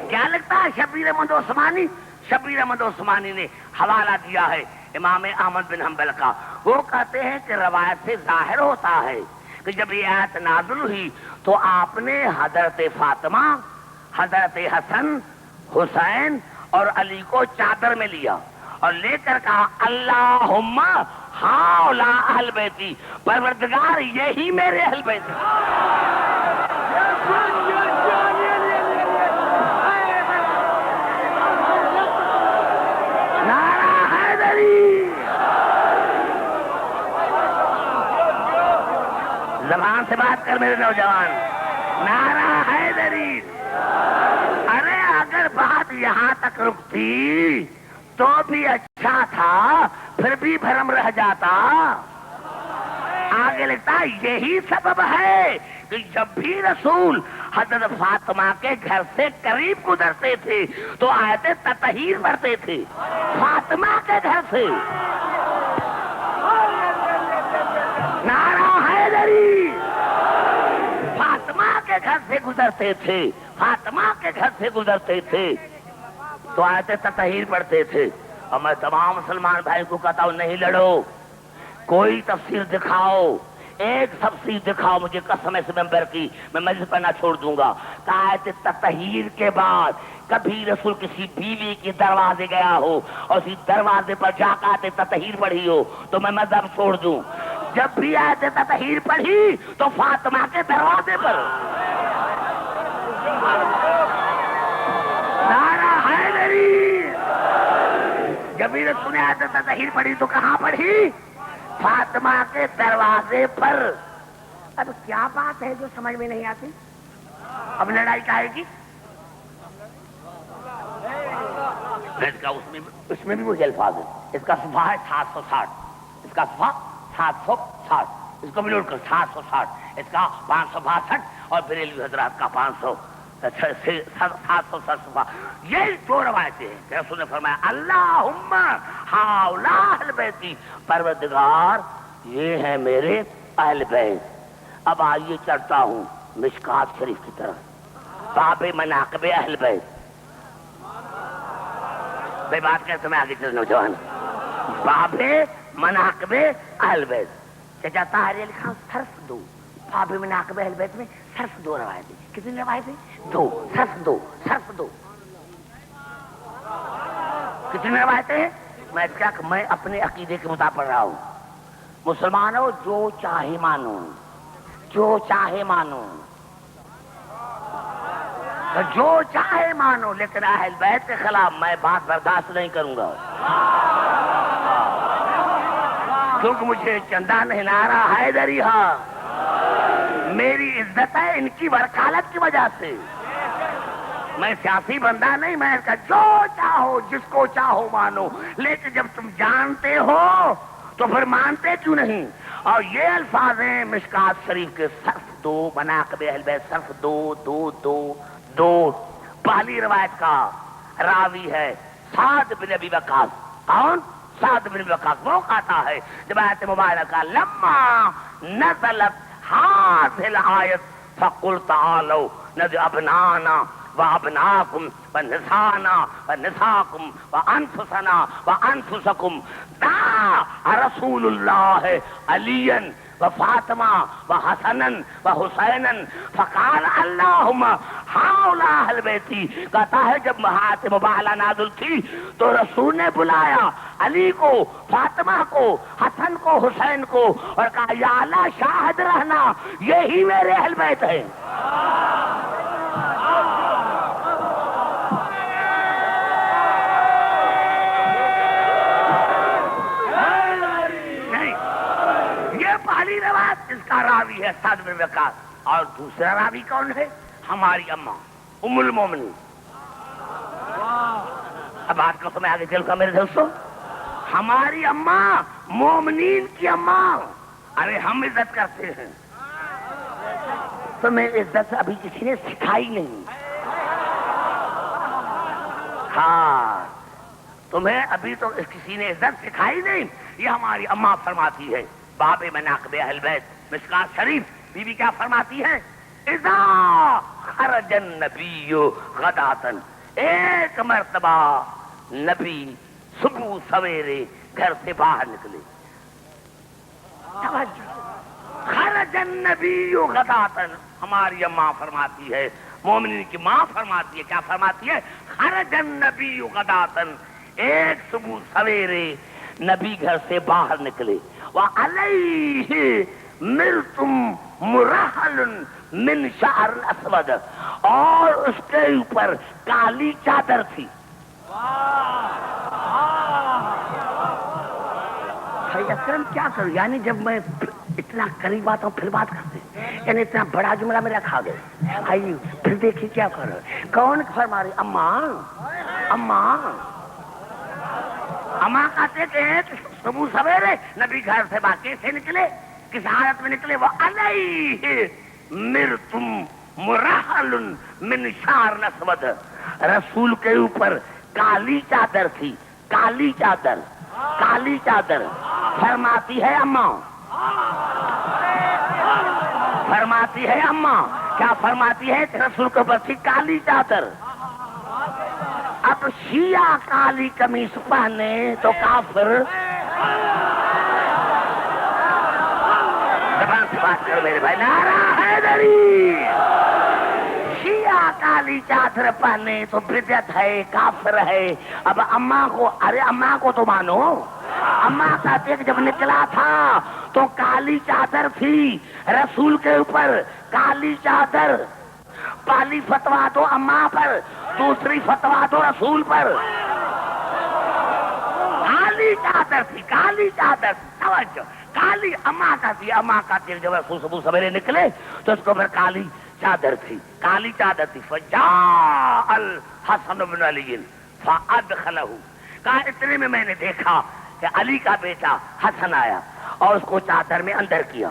S1: کیا لگتا ہے شبیر احمد عثمانی؟ شبیر احمد عثمانی نے حوالہ دیا ہے امام احمد بن حنبل کا. وہ کہتے ہیں کہ روایت سے ظاہر ہوتا ہے کہ جب یہ آیت نازل ہوئی تو آپ نے حضرت فاطمہ، حضرت حسن، حسین اور علی کو چادر میں لیا اور لے کر کہا اللہم ہاؤلا اہل بیتی، پروردگار یہی میرے اہل بیت. نعرہ حیدری. زبان سے بات کر میرے نوجوان. نعرہ حیدری. ارے اگر بات یہاں تک رکتی تو بھی اچھا تھا، پھر بھی بھرم رہ جاتا. آگے لکھتا یہی سبب ہے کہ جب بھی رسول حضرت فاطمہ کے گھر سے قریب گزرتے تھے تو آیت تطہیر پڑھتے تھے فاطمہ کے گھر سے. نعرہ حیدری. فاطمہ کے گھر سے گزرتے تھے، فاطمہ کے گھر سے گزرتے تھے تو آیت تطہیر پڑھتے تھے. اور میں تمام مسلمان بھائی کو کہتا ہوں نہیں لڑو، کوئی تفسیر دکھاؤ، ایک تفسیر دکھاؤ مجھے قسم سے ممبر کی، میں مجلس پر نہ چھوڑ دوں گا. آیت تطہیر کے بعد کبھی رسول کسی بیوی کے دروازے گیا ہو اور اسی دروازے پر جا کر آیت تطہیر پڑھی ہو تو میں مذہب چھوڑ دوں. جب بھی آیت تطہیر پڑھی تو فاطمہ کے دروازے پر. نعرہ حیدری. جب بھی رسول نے آیت تطہیر پڑھی تو کہاں پڑھی؟ فاطمہ کے دروازے پر. اب کیا بات ہے جو سمجھ میں نہیں آتی؟ اب لڑائی کا آئے گی. اس میں بھی وہی الفاظ ہے. اس کا صفحہ ہے 760، اس کا صفحہ 760، اس کو بھی نوٹ کر 760، اس کا 562 اور بریلوی حضرات کا 760 صفحہ. یہ دو روایتیں ہیں کہ رسول نے فرمایا اللہم ہاؤلا اہل بیتی، پروردگار یہ ہے میرے اہل بیت. اب آئیے چڑھتا ہوں مشکات شریف کی طرف، باب مناقب اہل بیت. بے بات کہتے میں آگے چل نوجوان. باب مناقب اہل بیت. چچا طاہر علی خان صرف دو باب مناقب اہل بیت میں صرف دو روایتیں. کتنی روایتیں؟ دو. صرف دو، صرف دو. کتنی روایتیں؟ میں اپنے عقیدے کے مطابق پڑھ رہا ہوں. مسلمانوں جو چاہے مانو، جو چاہے مانو، جو چاہے مانو، لیکن اہل بیت کے خلاف میں بات برداشت نہیں کروں گا. کیونکہ مجھے چندہ نہیں. نعرہ حیدری. ہاں میری عزت ہے ان کی وکالت کی وجہ سے. میں سیاسی بندہ نہیں، میں جو چاہو جس کو چاہو مانو، لیکن جب تم جانتے ہو تو پھر مانتے کیوں نہیں؟ اور یہ الفاظ ہیں مشکات شریف کے صرف دو مناقب اہل بیت، صرف دو دو دو دو. پہلی روایت کا راوی ہے سعد بن ابی وقاص. کون؟ سعد بن ابی وقاص. وہ کہتا ہے جب آیت مبارکہ لما نزلت هذه الآیت فقل تعالوا ندع ابنانا وابناکم ونسانا ونساکم وانفسنا وانفسکم دعا رسول اللہ علیًا وفاطمہ وحسنًا وحسینًا فقال اللہم ہاؤلا اہل بیتی. کہتا ہے جب آیت مبارکہ نازل تھی تو رسول نے بلایا علی کو، فاطمہ کو، حسن کو، حسین کو اور کہا یا اللہ شاہد رہنا یہی میرے اہل بیت ہیں. پہلی روایت اس کا راوی ہے سعد بن وقاص. اور دوسرا راوی کون ہے؟ ہماری اماں ام المومنین. اب بات کو سمجھ آگے چل کر میرے دوستوں، ہماری اماں مومنین کی اماں. ارے ہم عزت کرتے ہیں تو میں عزت ابھی کسی نے سکھائی نہیں. ہاں تمہیں ابھی تو کسی نے عزت سکھائی نہیں. یہ ہماری اماں فرماتی ہے باب مناقب اہل بیت مشکات شریف. بی بی کیا فرماتی ہے؟ اذا خرج النبی غداتن، ایک مرتبہ نبی صبح سویرے گھر سے باہر نکلے. خرج النبی غداتن، ہماری اماں فرماتی ہے، مومنین کی ماں فرماتی ہے، کیا فرماتی ہے؟ خرج النبی غداتن، ایک صبح سویرے نبی گھر سے باہر نکلے. وعلیہ مرتم مرحل من شعر اسود، اور اس کے اوپر کالی چادر تھی. بھائی اکرم کیا کروں، یعنی جب میں اتنا قریب آتا ہوں پھر بات کرتے، یعنی اتنا بڑا جملہ میرا کھا گئے. بھائی پھر دیکھیے کیا کر رہے، کون فرما رہی؟ اماں. اماں اماں کہتے کہ صبح سویرے نبی گھر سے باقی سے نکلے، کس حالت میں نکلے؟ وہ علیہ مرتم مرحل من شعر اسود، رسول کے اوپر کالی چادر تھی. کالی چادر، کالی چادر. فرماتی ہے اماں، فرماتی ہے اماں، کیا فرماتی ہے؟ رسول کے اوپر تھی کالی چادر. اب شیعہ کالی قمیص پہنے تو کافر. زبان سے بات کرو میرے بھائی. نعرہ حیدری. شیعہ کالی چادر پہنے تو بدعت ہے، کافر ہے. اب اماں کو، ارے اماں کو تو مانو. اماں کہتے ہیں کہ جب نکلا تھا تو کالی چادر تھی رسول کے اوپر، کالی چادر. پہلی فتوا دو اماں پر، دوسری فتوا دو رسول پر. کالی چادر تھی، کالی چادر تھی. توجہ، کالی اماں کا تھی. اماں کا تھی جب رسول صبح سویرے نکلے تو اس کو پھر کالی چادر تھی، کالی چادر تھی. فجاء الحسن بن علی فادخلہ، کہا اتنے میں نے دیکھا کہ علی کا بیٹا حسن آیا اور اس کو چادر میں اندر کیا.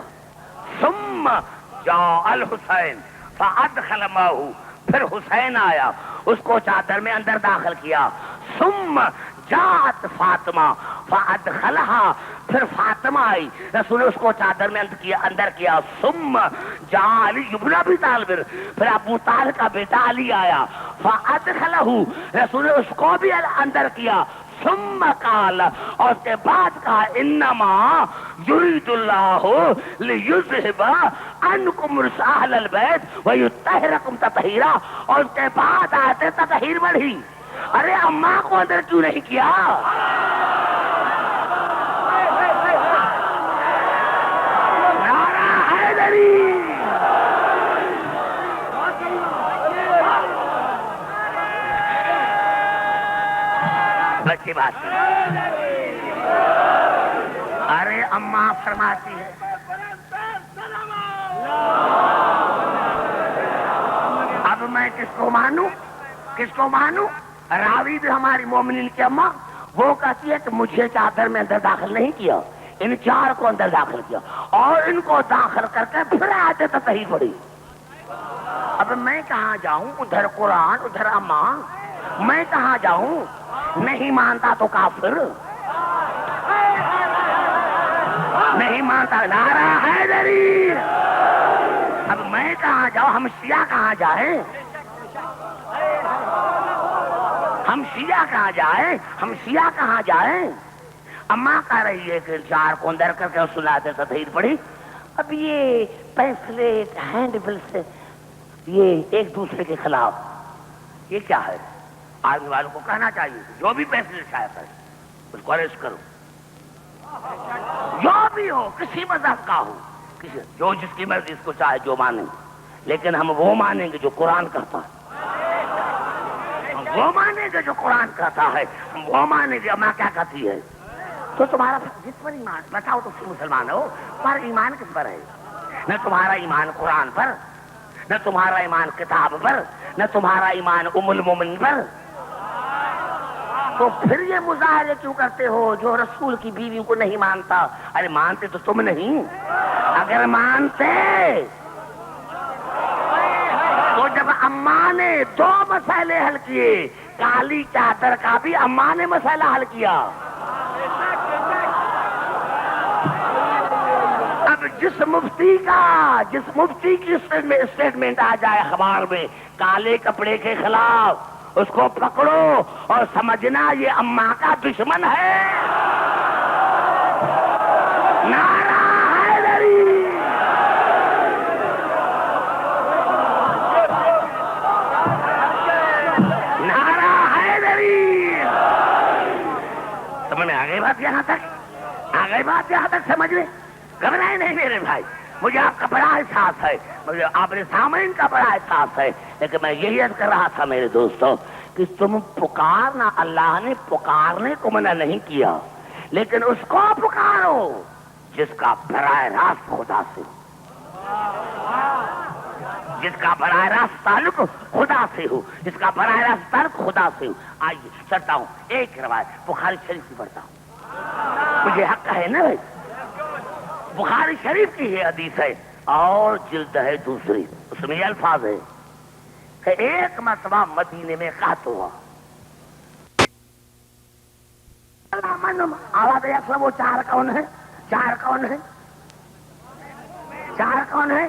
S1: ثم جاء الحسین فادخل معہ، پھر حسین آیا اس کو چادر میں اندر داخل کیا. ثم جاءت فاطمہ فادخلہا، پھر فاطمہ آئی، رسول نے اس کو چادر میں اندر کیا. ثم جاء علی ابن ابی طالب، پھر ابو طالب کا بیٹا علی آیا، فادخلہ، رسول نے اس کو بھی اندر کیا. ثم قال، اور اس کے بعد کہا انما یرید اللہ لیذہب عنکم رجس اہل البیت ویطہرکم تطہیرا، اور اس کے بعد آتے تطہیر بڑھی. ارے اماں کو اندر کیوں نہیں کیا؟ نعرہ حیدری. بچی بات، ارے اماں فرماتی ہے اب میں کس کو مانوں، کس کو مانوں؟ راوی بھی ہماری مومنین کی اماں، وہ کہتی ہے کہ مجھے چادر میں اندر داخل نہیں کیا، ان چار کو اندر داخل کیا اور ان کو داخل کر کے پھر آتے تو صحیح پڑی. اب میں کہاں جاؤں؟ ادھر قرآن ادھر اماں، میں کہاں جاؤں؟ نہیں مانتا تو کافر، نہیں مانتا. نعرہ حیدری. اب میں کہاں جاؤں؟ ہم شیعہ کہاں جائیں؟ ہم شیعہ کہاں جائیں؟ ہم شیعہ کہاں جائیں؟ اماں کہہ رہی ہے کہ چار کو اندر کر کے سناتے تطہیر پڑھی. اب یہ فیصلے ہینڈ بل سے یہ ایک دوسرے کے خلاف، یہ کیا ہے؟ آدمی والوں کو کہنا چاہیے جو بھی فیصلے شاید ہے اس کو اریسٹ کرو، جو بھی ہو، کسی مذہب کا ہو، کسی جو جس کی مرضی اس کو چاہے جو مانیں، لیکن ہم وہ مانیں گے جو قرآن کہتا ہے، ہم وہ مانیں گے جو قرآن کہتا ہے، ہم وہ مانیں گے. اماں کیا کہتی ہے؟ تو تمہارا جس پر ایمان، بتاؤ تو مسلمان ہو، تمہارا ایمان کس پر ہے؟ نہ تمہارا ایمان قرآن پر، نہ تمہارا ایمان کتاب پر، نہ تمہارا ایمان ام المومنین پر. تو پھر یہ مظاہرے کیوں کرتے ہو جو رسول کی بیوی کو نہیں مانتا؟ ارے مانتے تو تم نہیں، اگر مانتے تو جب اماں نے دو مسئلے حل کیے، کالی چادر کا بھی اماں نے مسئلہ حل کیا. اب جس مفتی کی اسٹیٹمنٹ آ جائے اخبار میں کالے کپڑے کے خلاف، اس کو پکڑو اور سمجھنا یہ اماں کا دشمن ہے. نعرہ حیدری، نعرہ حیدری. سمجھ میں آ گئی بات یہاں تک؟ آ گئی بات یہاں تک سمجھ میں؟ گھبرائے نہیں میرے بھائی، مجھے آپ کا بڑا احساس ہے، مجھے آپ نے سامعین کا بڑا احساس ہے، لیکن میں یہی عرض کر رہا تھا میرے دوستوں کہ تم پکارنا، اللہ نے پکارنے کو منع نہیں کیا، لیکن اس کو پکارو جس کا براہ راست خدا سے، جس کا براہ راست تعلق خدا سے ہو، جس کا براہ راست تعلق خدا سے ہو. آئیے چلتا ہوں ایک روایت بخاری شریف کی پڑھتا ہوں، مجھے حق ہے نا بھائی. بخاری شریف کی یہ حدیث ہے اور جلد ہے دوسری، اس میں یہ الفاظ ہے کہ ایک مرتبہ مدینے میں قحط ہوا. آواز ہے وہ چار کون ہے؟ چار کون ہے؟ چار کون ہے؟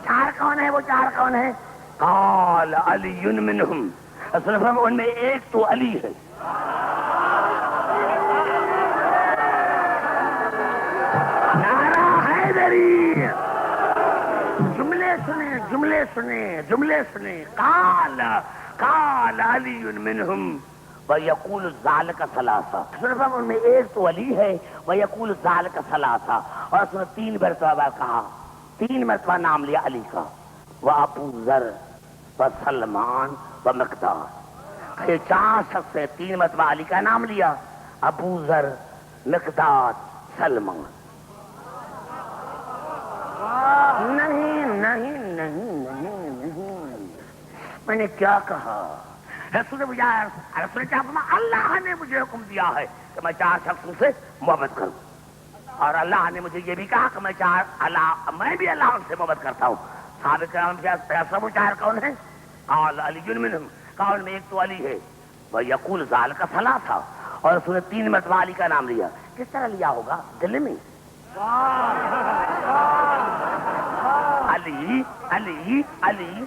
S1: چار کون ہے؟ وہ چار کون ہے؟ قال علی منہم، اصل میں ان میں ایک تو علی ہے. نعرہ حیدری. جملے سنے، جملے سنے، جملے سنے. قال علی منہم وَيَقُولُ ذَلِكَ ثَلَاثَةً. صرف ان میں ایک تو علی ہے، وَيَقُولُ ذَلِكَ ثَلَاثَةً، اور اس نے تین مرتبہ کہا، تین مرتبہ نام لیا علی کا. وَأَبُو ذر وَسلمان وَمقداد. یہ چار شخص ہیں، تین مرتبہ علی کا نام لیا، ابو ذر، مقداد، سلمان. نہیں نہیں نہیں نہیں نہیں، میں نے کیا کہا؟ رسول نے اللہ نے مجھے حکم دیا ہے کہ میں چار شخصوں سے محبت کروں، اور اللہ نے مجھے یہ بھی کہا کہ میں بھی اللہ سے محبت کرتا ہوں. صحابہ کرام سب چار کون ہیں؟ قال علی منہم، قال میں ایک تو علی ہے، وَيَقُولُ ذَلِكَ ثَلَاثَةً، اور اس نے تین مرتبہ علی کا نام لیا. کس طرح لیا ہوگا؟ دل میں. علی علی علی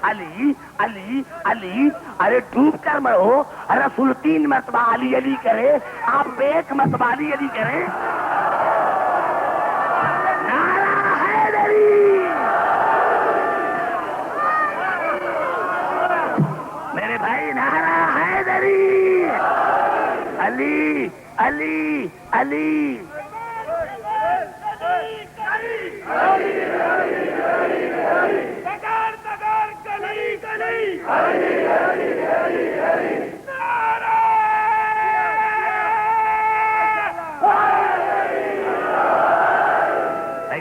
S1: علی علی علی. ارے ڈوب کر مرو. رسول تین مرتبہ علی علی کرے، آپ ایک مرتبہ علی علی کریں. نعرہ حیدری. میرے بھائی نعرہ حیدری. علی علی علی.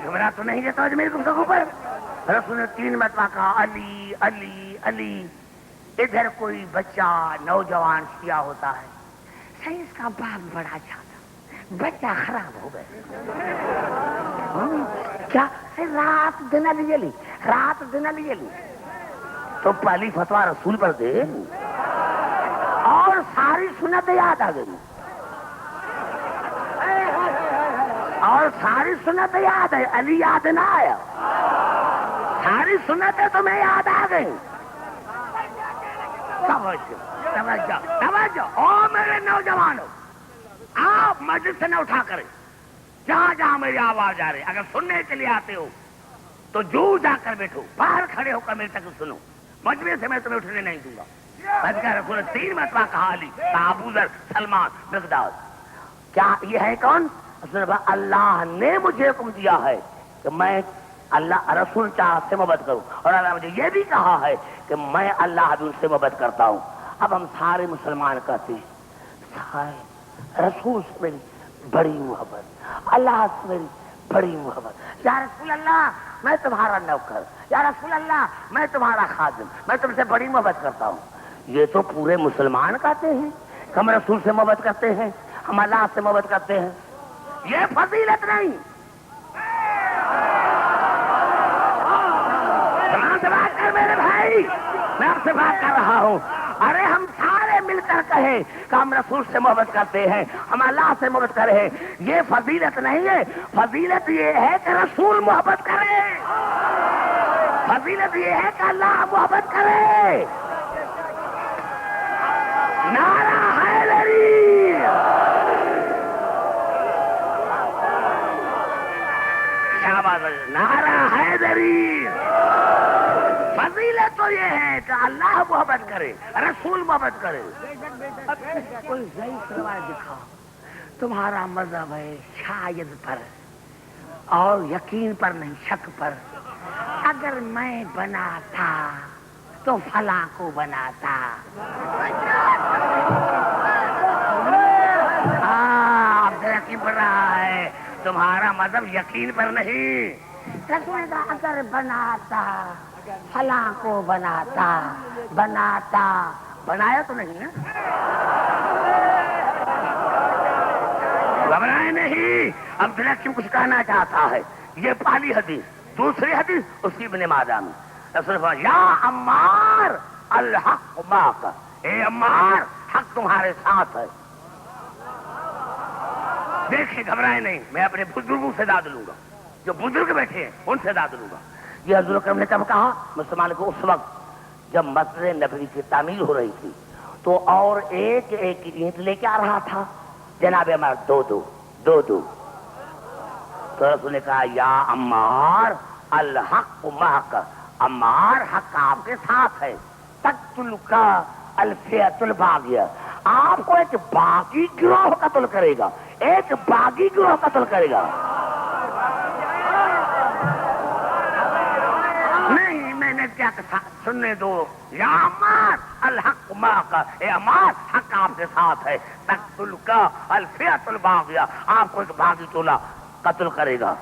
S1: گھبرا تو نہیں دیتا میرے گفتگو پر. رسول نے تین مرتبہ کہا علی علی علی. ادھر کوئی بچہ نوجوان شیعہ ہوتا ہے، صحیح اس کا باپ بڑا اچھا تھا، بچہ خراب ہو گیا. کیا رات دن علی علی، رات دن علی علی. تو پہلی فتویٰ رسول پر دے اور ساری سنت یاد آ گئی، اور ساری سنت یاد ہے. علی یاد نہ آیا، ساری سنتیں تمہیں یاد آ گئی. توجہ توجہ. او میرے نوجوانوں، آپ مجلس سے نہ اٹھا کریں. جہاں جہاں میری آواز آ رہی، اگر سننے کے لیے آتے ہو تو جو جا کر بیٹھو، باہر کھڑے ہو کر میرے تک سنو. مجمع سے میں تمہیں اٹھنے نہیں دوں گا. رسول نے تین مرتبہ کہا علی، کہا ابو ذر، سلمان، مقداد. کیا یہ ہے کون؟ اللہ نے مجھے حکم دیا ہے کہ میں اللہ رسول چاہ سے محبت کروں، اور اللہ نے مجھے یہ بھی کہا ہے کہ میں اللہ بھی ان سے محبت کرتا ہوں. اب ہم سارے مسلمان کہتے ہیں رسول سے میری بڑی محبت، اللہ سے میری بڑی محبت. یا رسول اللہ میں تمہارا نوکر، یا رسول اللہ میں تمہارا خادم، میں تم سے بڑی محبت کرتا ہوں. یہ تو پورے مسلمان کہتے ہیں کہ ہم رسول سے محبت کرتے ہیں، ہم اللہ سے محبت کرتے ہیں. یہ فضیلت نہیں. سے بات کر میرے بھائی، میں آپ سے بات کر رہا ہوں. ارے ہم سارے سارے مل کر کہیں کہ ہم رسول سے محبت کرتے ہیں، ہم اللہ سے محبت کریں، یہ فضیلت نہیں ہے، فضیلت یہ ہے کہ رسول محبت کرے، فضیلت یہ ہے کہ اللہ محبت کرے۔ نعرہ حیدری، نعرہ حیدری۔ فضیلت تو یہ ہے کہ اللہ محبت کرے، رسول محبت کرے۔ کوئی ضعیف روایت دکھا، تمہارا مذہب ہے شاید پر اور یقین پر نہیں، شک پر، اگر میں بناتا تو فلاں کو بناتا۔ عبدالحکیم پڑھ رہا ہے تمہارا مذہب یقین پر نہیں، رسول کا اگر بناتا فلاں کو بناتا، بناتا بنایا تو نہیں نا، گھبرائے نہیں۔ عبدالحکیم کچھ کہنا چاہتا ہے، یہ پہلی حدیث۔ دوسری حدیث اس کی ابن ماجہ میں، رسول فرمایا یا عمار الحق معک، اے عمار حق تمہارے ساتھ ہے۔ دیکھیں گھبرائے نہیں، میں اپنے بزرگوں سے داد لوں گا، جو بزرگ بیٹھے ہیں ان سے داد لوں گا۔ یہ حضور اکرم نے کب کہا؟ مسلمان کو اس وقت جب مسجد نبوی کی تعمیر ہو رہی تھی تو اور ایک ایک اینٹ لے کے آ رہا تھا جناب عمار، دو دو دو دو، تو رسول نے کہا یا عمار الحق معک، عمار حق آپ کے ساتھ ہے، تقتل کا الفیۃ الباغیہ، آپ کو ایک باغی گروہ قتل کرے گا، ایک باغی گروہ قتل کرے گا۔ نہیں میں نے کیا کہا، سننے دو، یا عمار الحق معک، اے عمار حق آپ کے ساتھ ہے، تقتل کا الفیۃ الباغیہ، آپ کو ایک باغی ٹولہ قتل کرے گا۔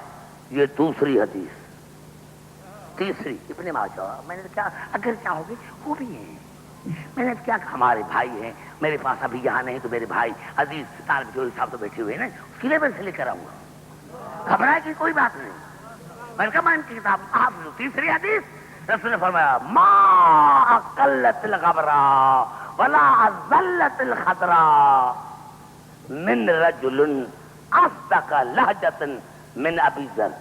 S1: یہ دوسری حدیث۔ تیسری ابن ماجہ، میں نے کیا اگر چاہو گے وہ بھی ہیں، میں نے کیا کہا ہمارے بھائی ہیں، میرے پاس ابھی یہاں نہیں تو میرے بھائی عزیز طالب جو صاحب تو بیٹھے ہوئے ہیں نا، اس کے لیے میں سے لے کر آؤں گا، گھبرائے کی کوئی بات نہیں۔ میں نے کہا میں ان کی کتاب آپ لو۔ تیسری حدیث، رسول نے فرمایا ما اقلت الغبرا ولا ازلت الخضرا من رجل اصدق لہجۃ من ابی ذر،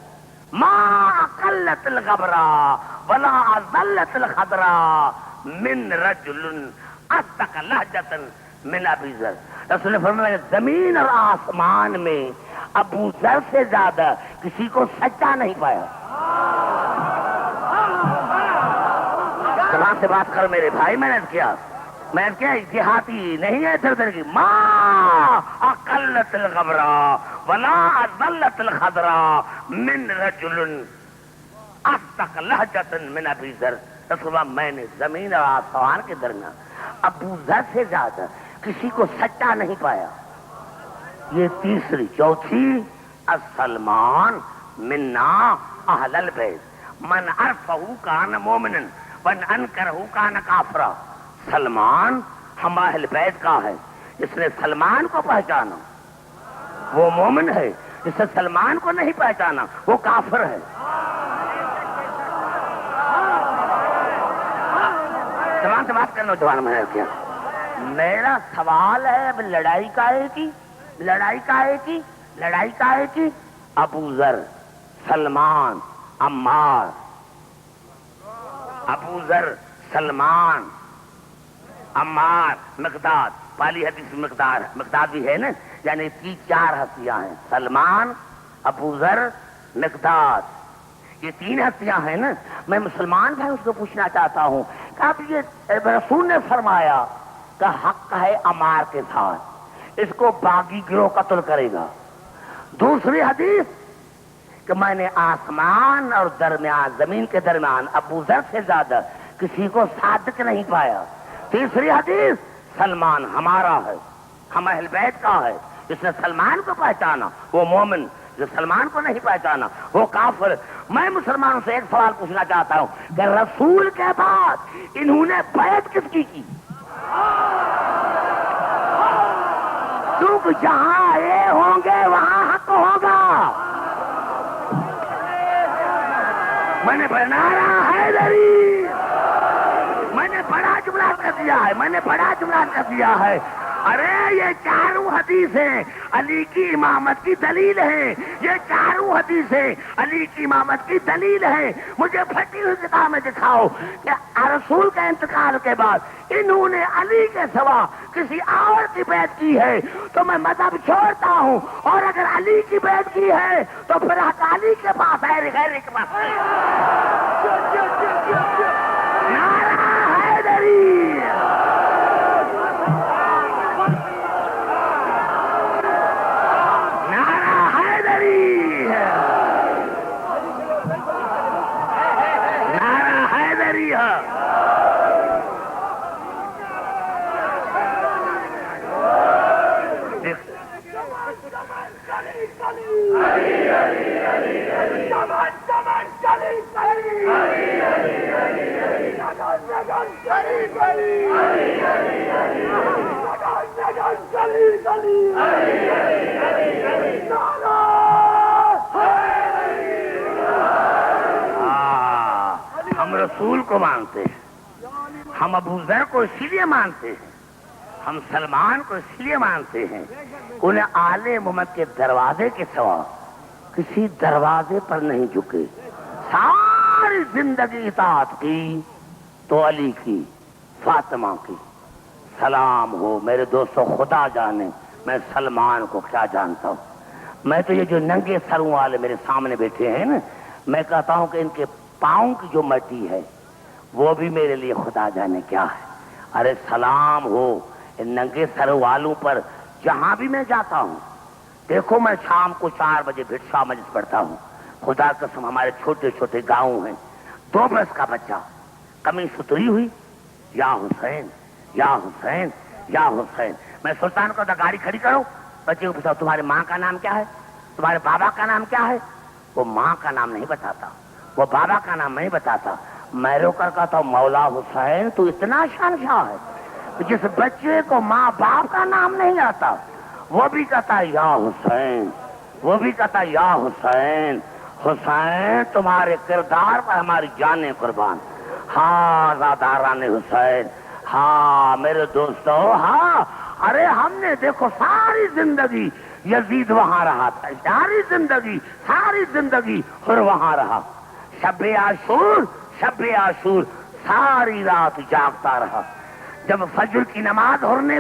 S1: ما اقلت الغبرا ولا ازلت الخضرا من رجل اصدق لہجۃ من ابی ذر۔ رسول نے فرمایا زمین اور آسمان میں ابو ذر سے زیادہ کسی کو سچا نہیں پایا۔ زبان سے بات کر میرے بھائی، میں نے کیا دیہاتی نہیں ہے، ادھر ادھر کی، ما اقلت الغبرا ولا ازلت الخضرا من رجل اصدق لہجۃ من ابی ذر۔ رسول اللہ میں نے زمین اور آسمان کے درمیان ابو ذر سے زیادہ کسی کو سچا نہیں پایا۔ یہ تیسری۔ چوتھی، السلمان منا اہل البیت من عرفہ کان مومنا من انکرہ کان کافرا۔ سلمان ہم اہل بیت کا ہے، جس نے سلمان کو پہچانا وہ مومن ہے، جس نے سلمان کو نہیں پہچانا وہ کافر ہے۔ جوان سے بات کرنا، جوان میں نے کیا میرا سوال ہے، اب لڑائی کا ہے کی لڑائی کا ہے کی لڑائی کا ہے کی ابو ذر، سلمان، عمار، ابو ذر، سلمان، عمار، مقداد، پالی حدیث مقداد بھی ہے نا، یعنی چار ہستیاں ہیں، سلمان، ابو ذر، مقداد، یہ تین ہستیاں ہیں نا۔ میں مسلمان بھائی اس کو پوچھنا چاہتا ہوں کہ اب یہ رسول نے فرمایا کہ حق ہے عمار کے ساتھ، اس کو باغی گروہ قتل کرے گا۔ دوسری حدیث کہ میں نے آسمان اور درمیان زمین کے درمیان ابو ذر سے زیادہ کسی کو صادق نہیں پایا۔ تیسری حدیث سلمان ہمارا ہے، ہم اہل بیت کا ہے، جس نے سلمان کو پہچانا وہ مومن، جو سلمان کو نہیں پہچانا وہ کافر۔ میں مسلمانوں سے ایک سوال پوچھنا چاہتا ہوں کہ رسول کے بعد انہوں نے بیعت کس کی کی؟ کیونکہ جہاں یہ ہوں گے وہاں حق ہوگا۔ میں نے بنایا حیدری، میں نے بڑا جملہ کر دیا ہے، میں نے بڑا جملہ کر دیا ہے. ارے یہ چاروں حدیثیں علی کی امامت کی دلیل ہیں، یہ چاروں حدیثیں علی کی امامت کی دلیل ہیں. مجھے پھٹی ہوئی کتابیں دکھاؤ کہ رسول کے انتقال کے بعد انہوں نے علی کے سوا کسی اور کی بیعت کی ہے تو میں مذہب چھوڑتا ہوں، اور اگر علی کی بیعت کی ہے تو پھر حق علی کے پاس ہے، غیر کے پاس ہے. نعرہ حیدری، نعرہ حیدری، نعرہ حیدری ہے. ہم رسول کو مانتے ہیں، ہم ابو ذر کو اسی لیے مانتے ہیں، ہم سلمان کو اس لیے مانتے ہیں، انہیں آل محمد کے دروازے کے سوا کسی دروازے پر نہیں جھکے. ساری زندگی اطاعت کی تو علی کی، فاطمہ کی. سلام ہو میرے دوستو، خدا جانے میں سلمان کو کیا جانتا ہوں. میں تو یہ جو ننگے سروں والے میرے سامنے بیٹھے ہیں نا، میں کہتا ہوں کہ ان کے پاؤں کی جو مٹی ہے وہ بھی میرے لیے خدا جانے کیا ہے. ارے سلام ہو ان ننگے سر والوں پر جہاں بھی میں جاتا ہوں. دیکھو میں شام کو 4 بجے بھٹشا مجلس پڑھتا ہوں. خدا قسم ہمارے چھوٹے چھوٹے گاؤں ہیں، 2 برس کا بچہ قمیص ستری ہوئی، یا حسین یا حسین یا حسین. میں سلطان کو گاڑی کھڑی کرو، بچے کو پوچھا تمہاری ماں کا نام کیا ہے، تمہارے بابا کا نام کیا ہے. وہ ماں کا نام نہیں بتاتا، وہ بابا کا نام نہیں بتاتا. میں رو کر کہتا ہوں مولا حسین تو اتنا شانشاہ ہے، جس بچے کو ماں باپ کا نام نہیں آتا وہ بھی کہتا ہے یا حسین، وہ بھی کہتا ہے یا حسین. حسین تمہارے کردار پر ہماری جانیں قربان. ہاں زاداران حسین، ہاں میرے دوستو، ہاں. ارے ہم نے دیکھو ساری زندگی یزید وہاں رہا تھا، ساری زندگی پھر وہاں رہا. شب عاشور ساری رات جاگتا رہا. جب فجر کی نماز ہرنے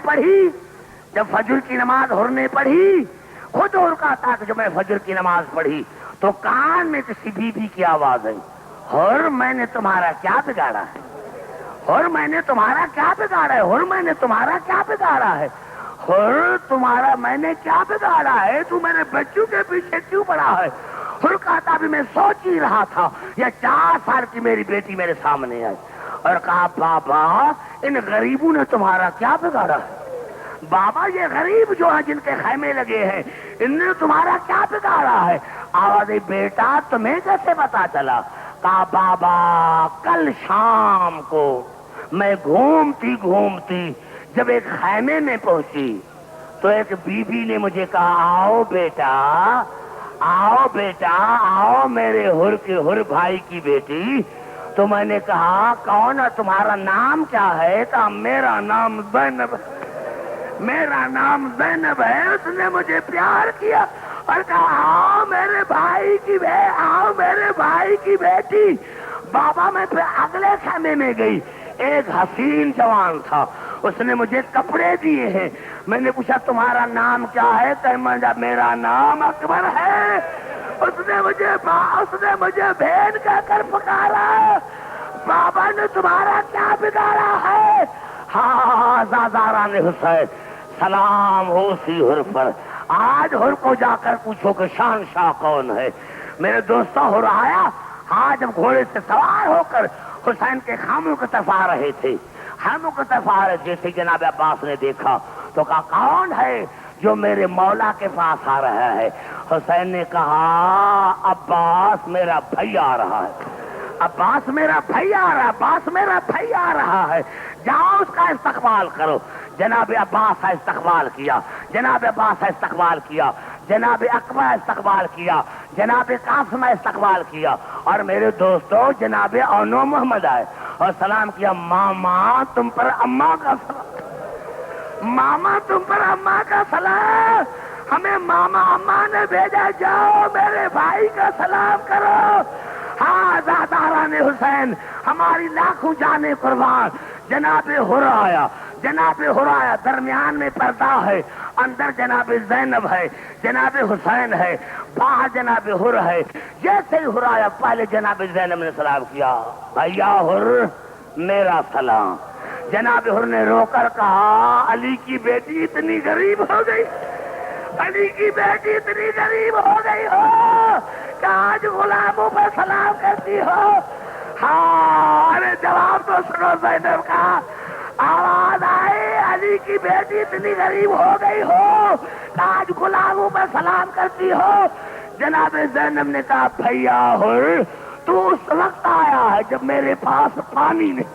S1: پڑھی، خود اور کہتا کہ جب میں فجر کی نماز پڑھی تو کان میں کسی بی بی کی آواز آئی، اور میں نے تمہارا کیا بگاڑا ہے، اور میں نے تمہارا کیا بگاڑا ہے، اور میں نے تمہارا کیا بگاڑا ہے، اور تمہارا میں نے کیا بگاڑا ہے، تو میرے بچوں کے پیچھے کیوں پڑا ہے. اور کہتا بھی میں سوچ ہی رہا تھا یہ 4 سال کی میری بیٹی میرے سامنے آئی، اور کہا بابا ان غریبوں نے تمہارا کیا بگاڑا ہے، بابا یہ غریب جو ہیں جن کے خیمے لگے ہیں ان نے تمہارا کیا بگاڑا ہے. آواز بیٹا تمہیں کیسے پتا چلا. کہا بابا کل شام کو میں گھومتی جب ایک خیمے میں پہنچی تو ایک بی بی نے مجھے کہا آؤ بیٹا آؤ میرے ہر کے ہر بھائی کی بیٹی. تو میں نے کہا کون ہے تمہارا نام کیا ہے. کہا میرا نام زینب ہے. اس نے مجھے پیار کیا اور کہا آؤ میرے بھائی کی بیٹی. بابا میں پھر اگلے خیمے میں گئی، ایک حسین جوان تھا، اس نے مجھے کپڑے دیے ہیں. میں نے پوچھا تمہارا نام کیا ہے. کہ میرا نام اکبر ہے. اس نے مجھے بہن کہہ کر پکارا. بابا نے تمہارا کیا بگاڑا ہے. ہاں زاداران حسین سلام ہو اسی ہر پر. آج ہر کو جا کر پوچھو کہ شہنشاہ کون ہے. میرے دوستوں ہر آیا. ہاں جب گھوڑے سے سوار ہو کر حسین کے خیموں کی طرف آ رہے تھے، جیسے جناب عباس نے دیکھا تو کہا کون ہے جو میرے مولا کے پاس آ رہا ہے. حسین نے کہا عباس میرا بھائی آ رہا ہے، جاؤ اس کا استقبال کرو. جناب عباس کا استقبال کیا، جناب اکبر استقبال کیا، جناب قاسم استقبال کیا، اور میرے دوستو جناب اونو محمد آئے اور سلام کیا، ماما تم پر اماں کا سلام، ماما تم پر اماں کا سلام، ہمیں ماما اماں نے بھیجا، جاؤ میرے بھائی کا سلام کرو۔ ہاں زاداران حسین، ہماری لاکھوں جانیں قربان۔ جناب ہرایا، جناب ہرایا، درمیان میں پردہ ہے، اندر جناب زینب ہے، جناب حسین ہے، باہر جناب ہر ہے۔ جیسے ہی ہرایا پہلے جناب زینب نے سلام کیا، بھیا ہر میرا سلام۔ جناب ہر نے رو کر کہا، علی کی بیٹی اتنی غریب ہو گئی، علی کی بیٹی اتنی غریب ہو گئی ہو کہ آج غلاموں پر سلام کرتی ہو۔ ہاں ارے جواب تو سنو زینب کا، آواز آئی، علی کی بیٹی اتنی غریب ہو گئی ہو کہ آج غلاموں پر سلام کرتی ہو۔ جناب زینب نے کہا، بھیا ہر تو اس وقت آیا ہے جب میرے پاس پانی نہیں،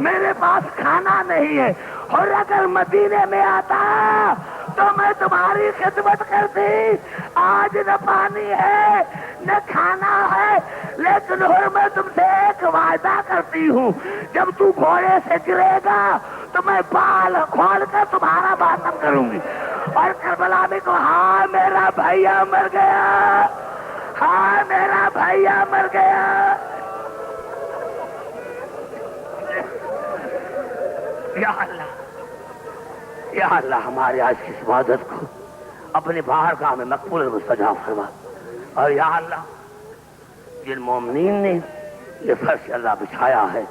S1: میرے پاس کھانا نہیں ہے، اور اگر مدینے میں آتا تو میں تمہاری خدمت کرتی۔ آج نہ پانی ہے نہ کھانا ہے، لیکن اور میں تم سے ایک وعدہ کرتی ہوں، جب تو گھوڑے سے گرے گا تو میں بال کھول کر تمہارا ماتم کروں گی۔ اور کربلا میں کو، ہاں میرا بھیا مر گیا، ہاں میرا بھیا مر گیا۔ یا اللہ، یا اللہ، ہمارے آج کی عبادت کو اپنے باہر کا ہمیں مقبول مستجاب فرما۔ اور یا اللہ، جن مومنین نے یہ فرش اللہ بچھایا ہے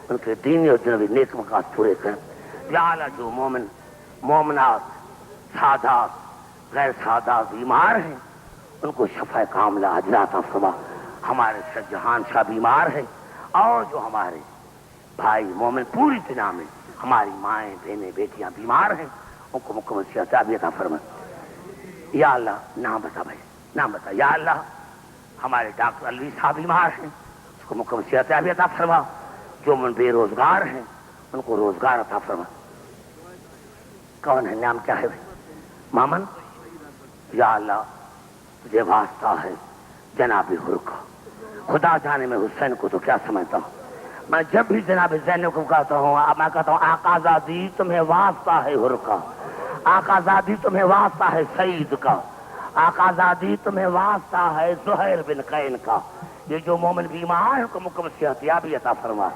S1: ان کے دینی اور دنیاوی نیک مقاصد پورے کر۔ یا اللہ، جو مومن مومنات سادات غیر سادات بیمار ہیں ان کو شفا کاملہ اجر عطا فرما۔ ہمارے شاہ جہان شاہ بیمار ہیں، اور جو ہمارے بھائی مومن پوری دنیا میں ہماری مائیں بہنیں بیٹیاں بیمار ہیں ان کو مکمل صحت عطا فرما۔ یا اللہ، نام بتا بھائی، نام بتا۔ یا اللہ، ہمارے ڈاکٹر الوی صاحب بیمار ہیں اس کو مکمل صحت عطا فرما۔ جو من بے روزگار ہیں ان کو روزگار عطا فرما۔ کون ہے، نام کیا ہے بھائی؟ مامن۔ یا اللہ، تجھے واسطہ ہے جناب حر کا، خدا جانے میں حسین کو تو کیا سمجھتا ہوں میں، جب بھی جناب زینب کو کہتا ہوں میں کہتا ہوں آقا زادی تمہیں واسطہ ہے حر کا، آقا زادی تمہیں واسطہ ہے سعید کا، آقا زادی تمہیں واسطہ ہے زہیر بن قین کا۔ یہ جو مومن بیمار ہیں ان کو مکمل صحت یابی عطا فرما۔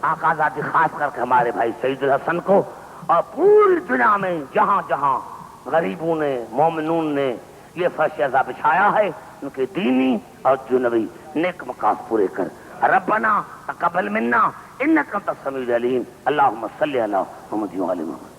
S1: آقا زادی خاص کر کے ہمارے بھائی سعید الحسن کو اور پوری دنیا میں جہاں جہاں غریبوں نے مومنون نے یہ فرش عذاب بچھایا ہے ان کے دینی اور دنیوی نیک مقاصد پورے کر۔ ربنا تقبل منا انک انت السمیع العلیم۔ اللہم صلی علی محمد و علی محمد۔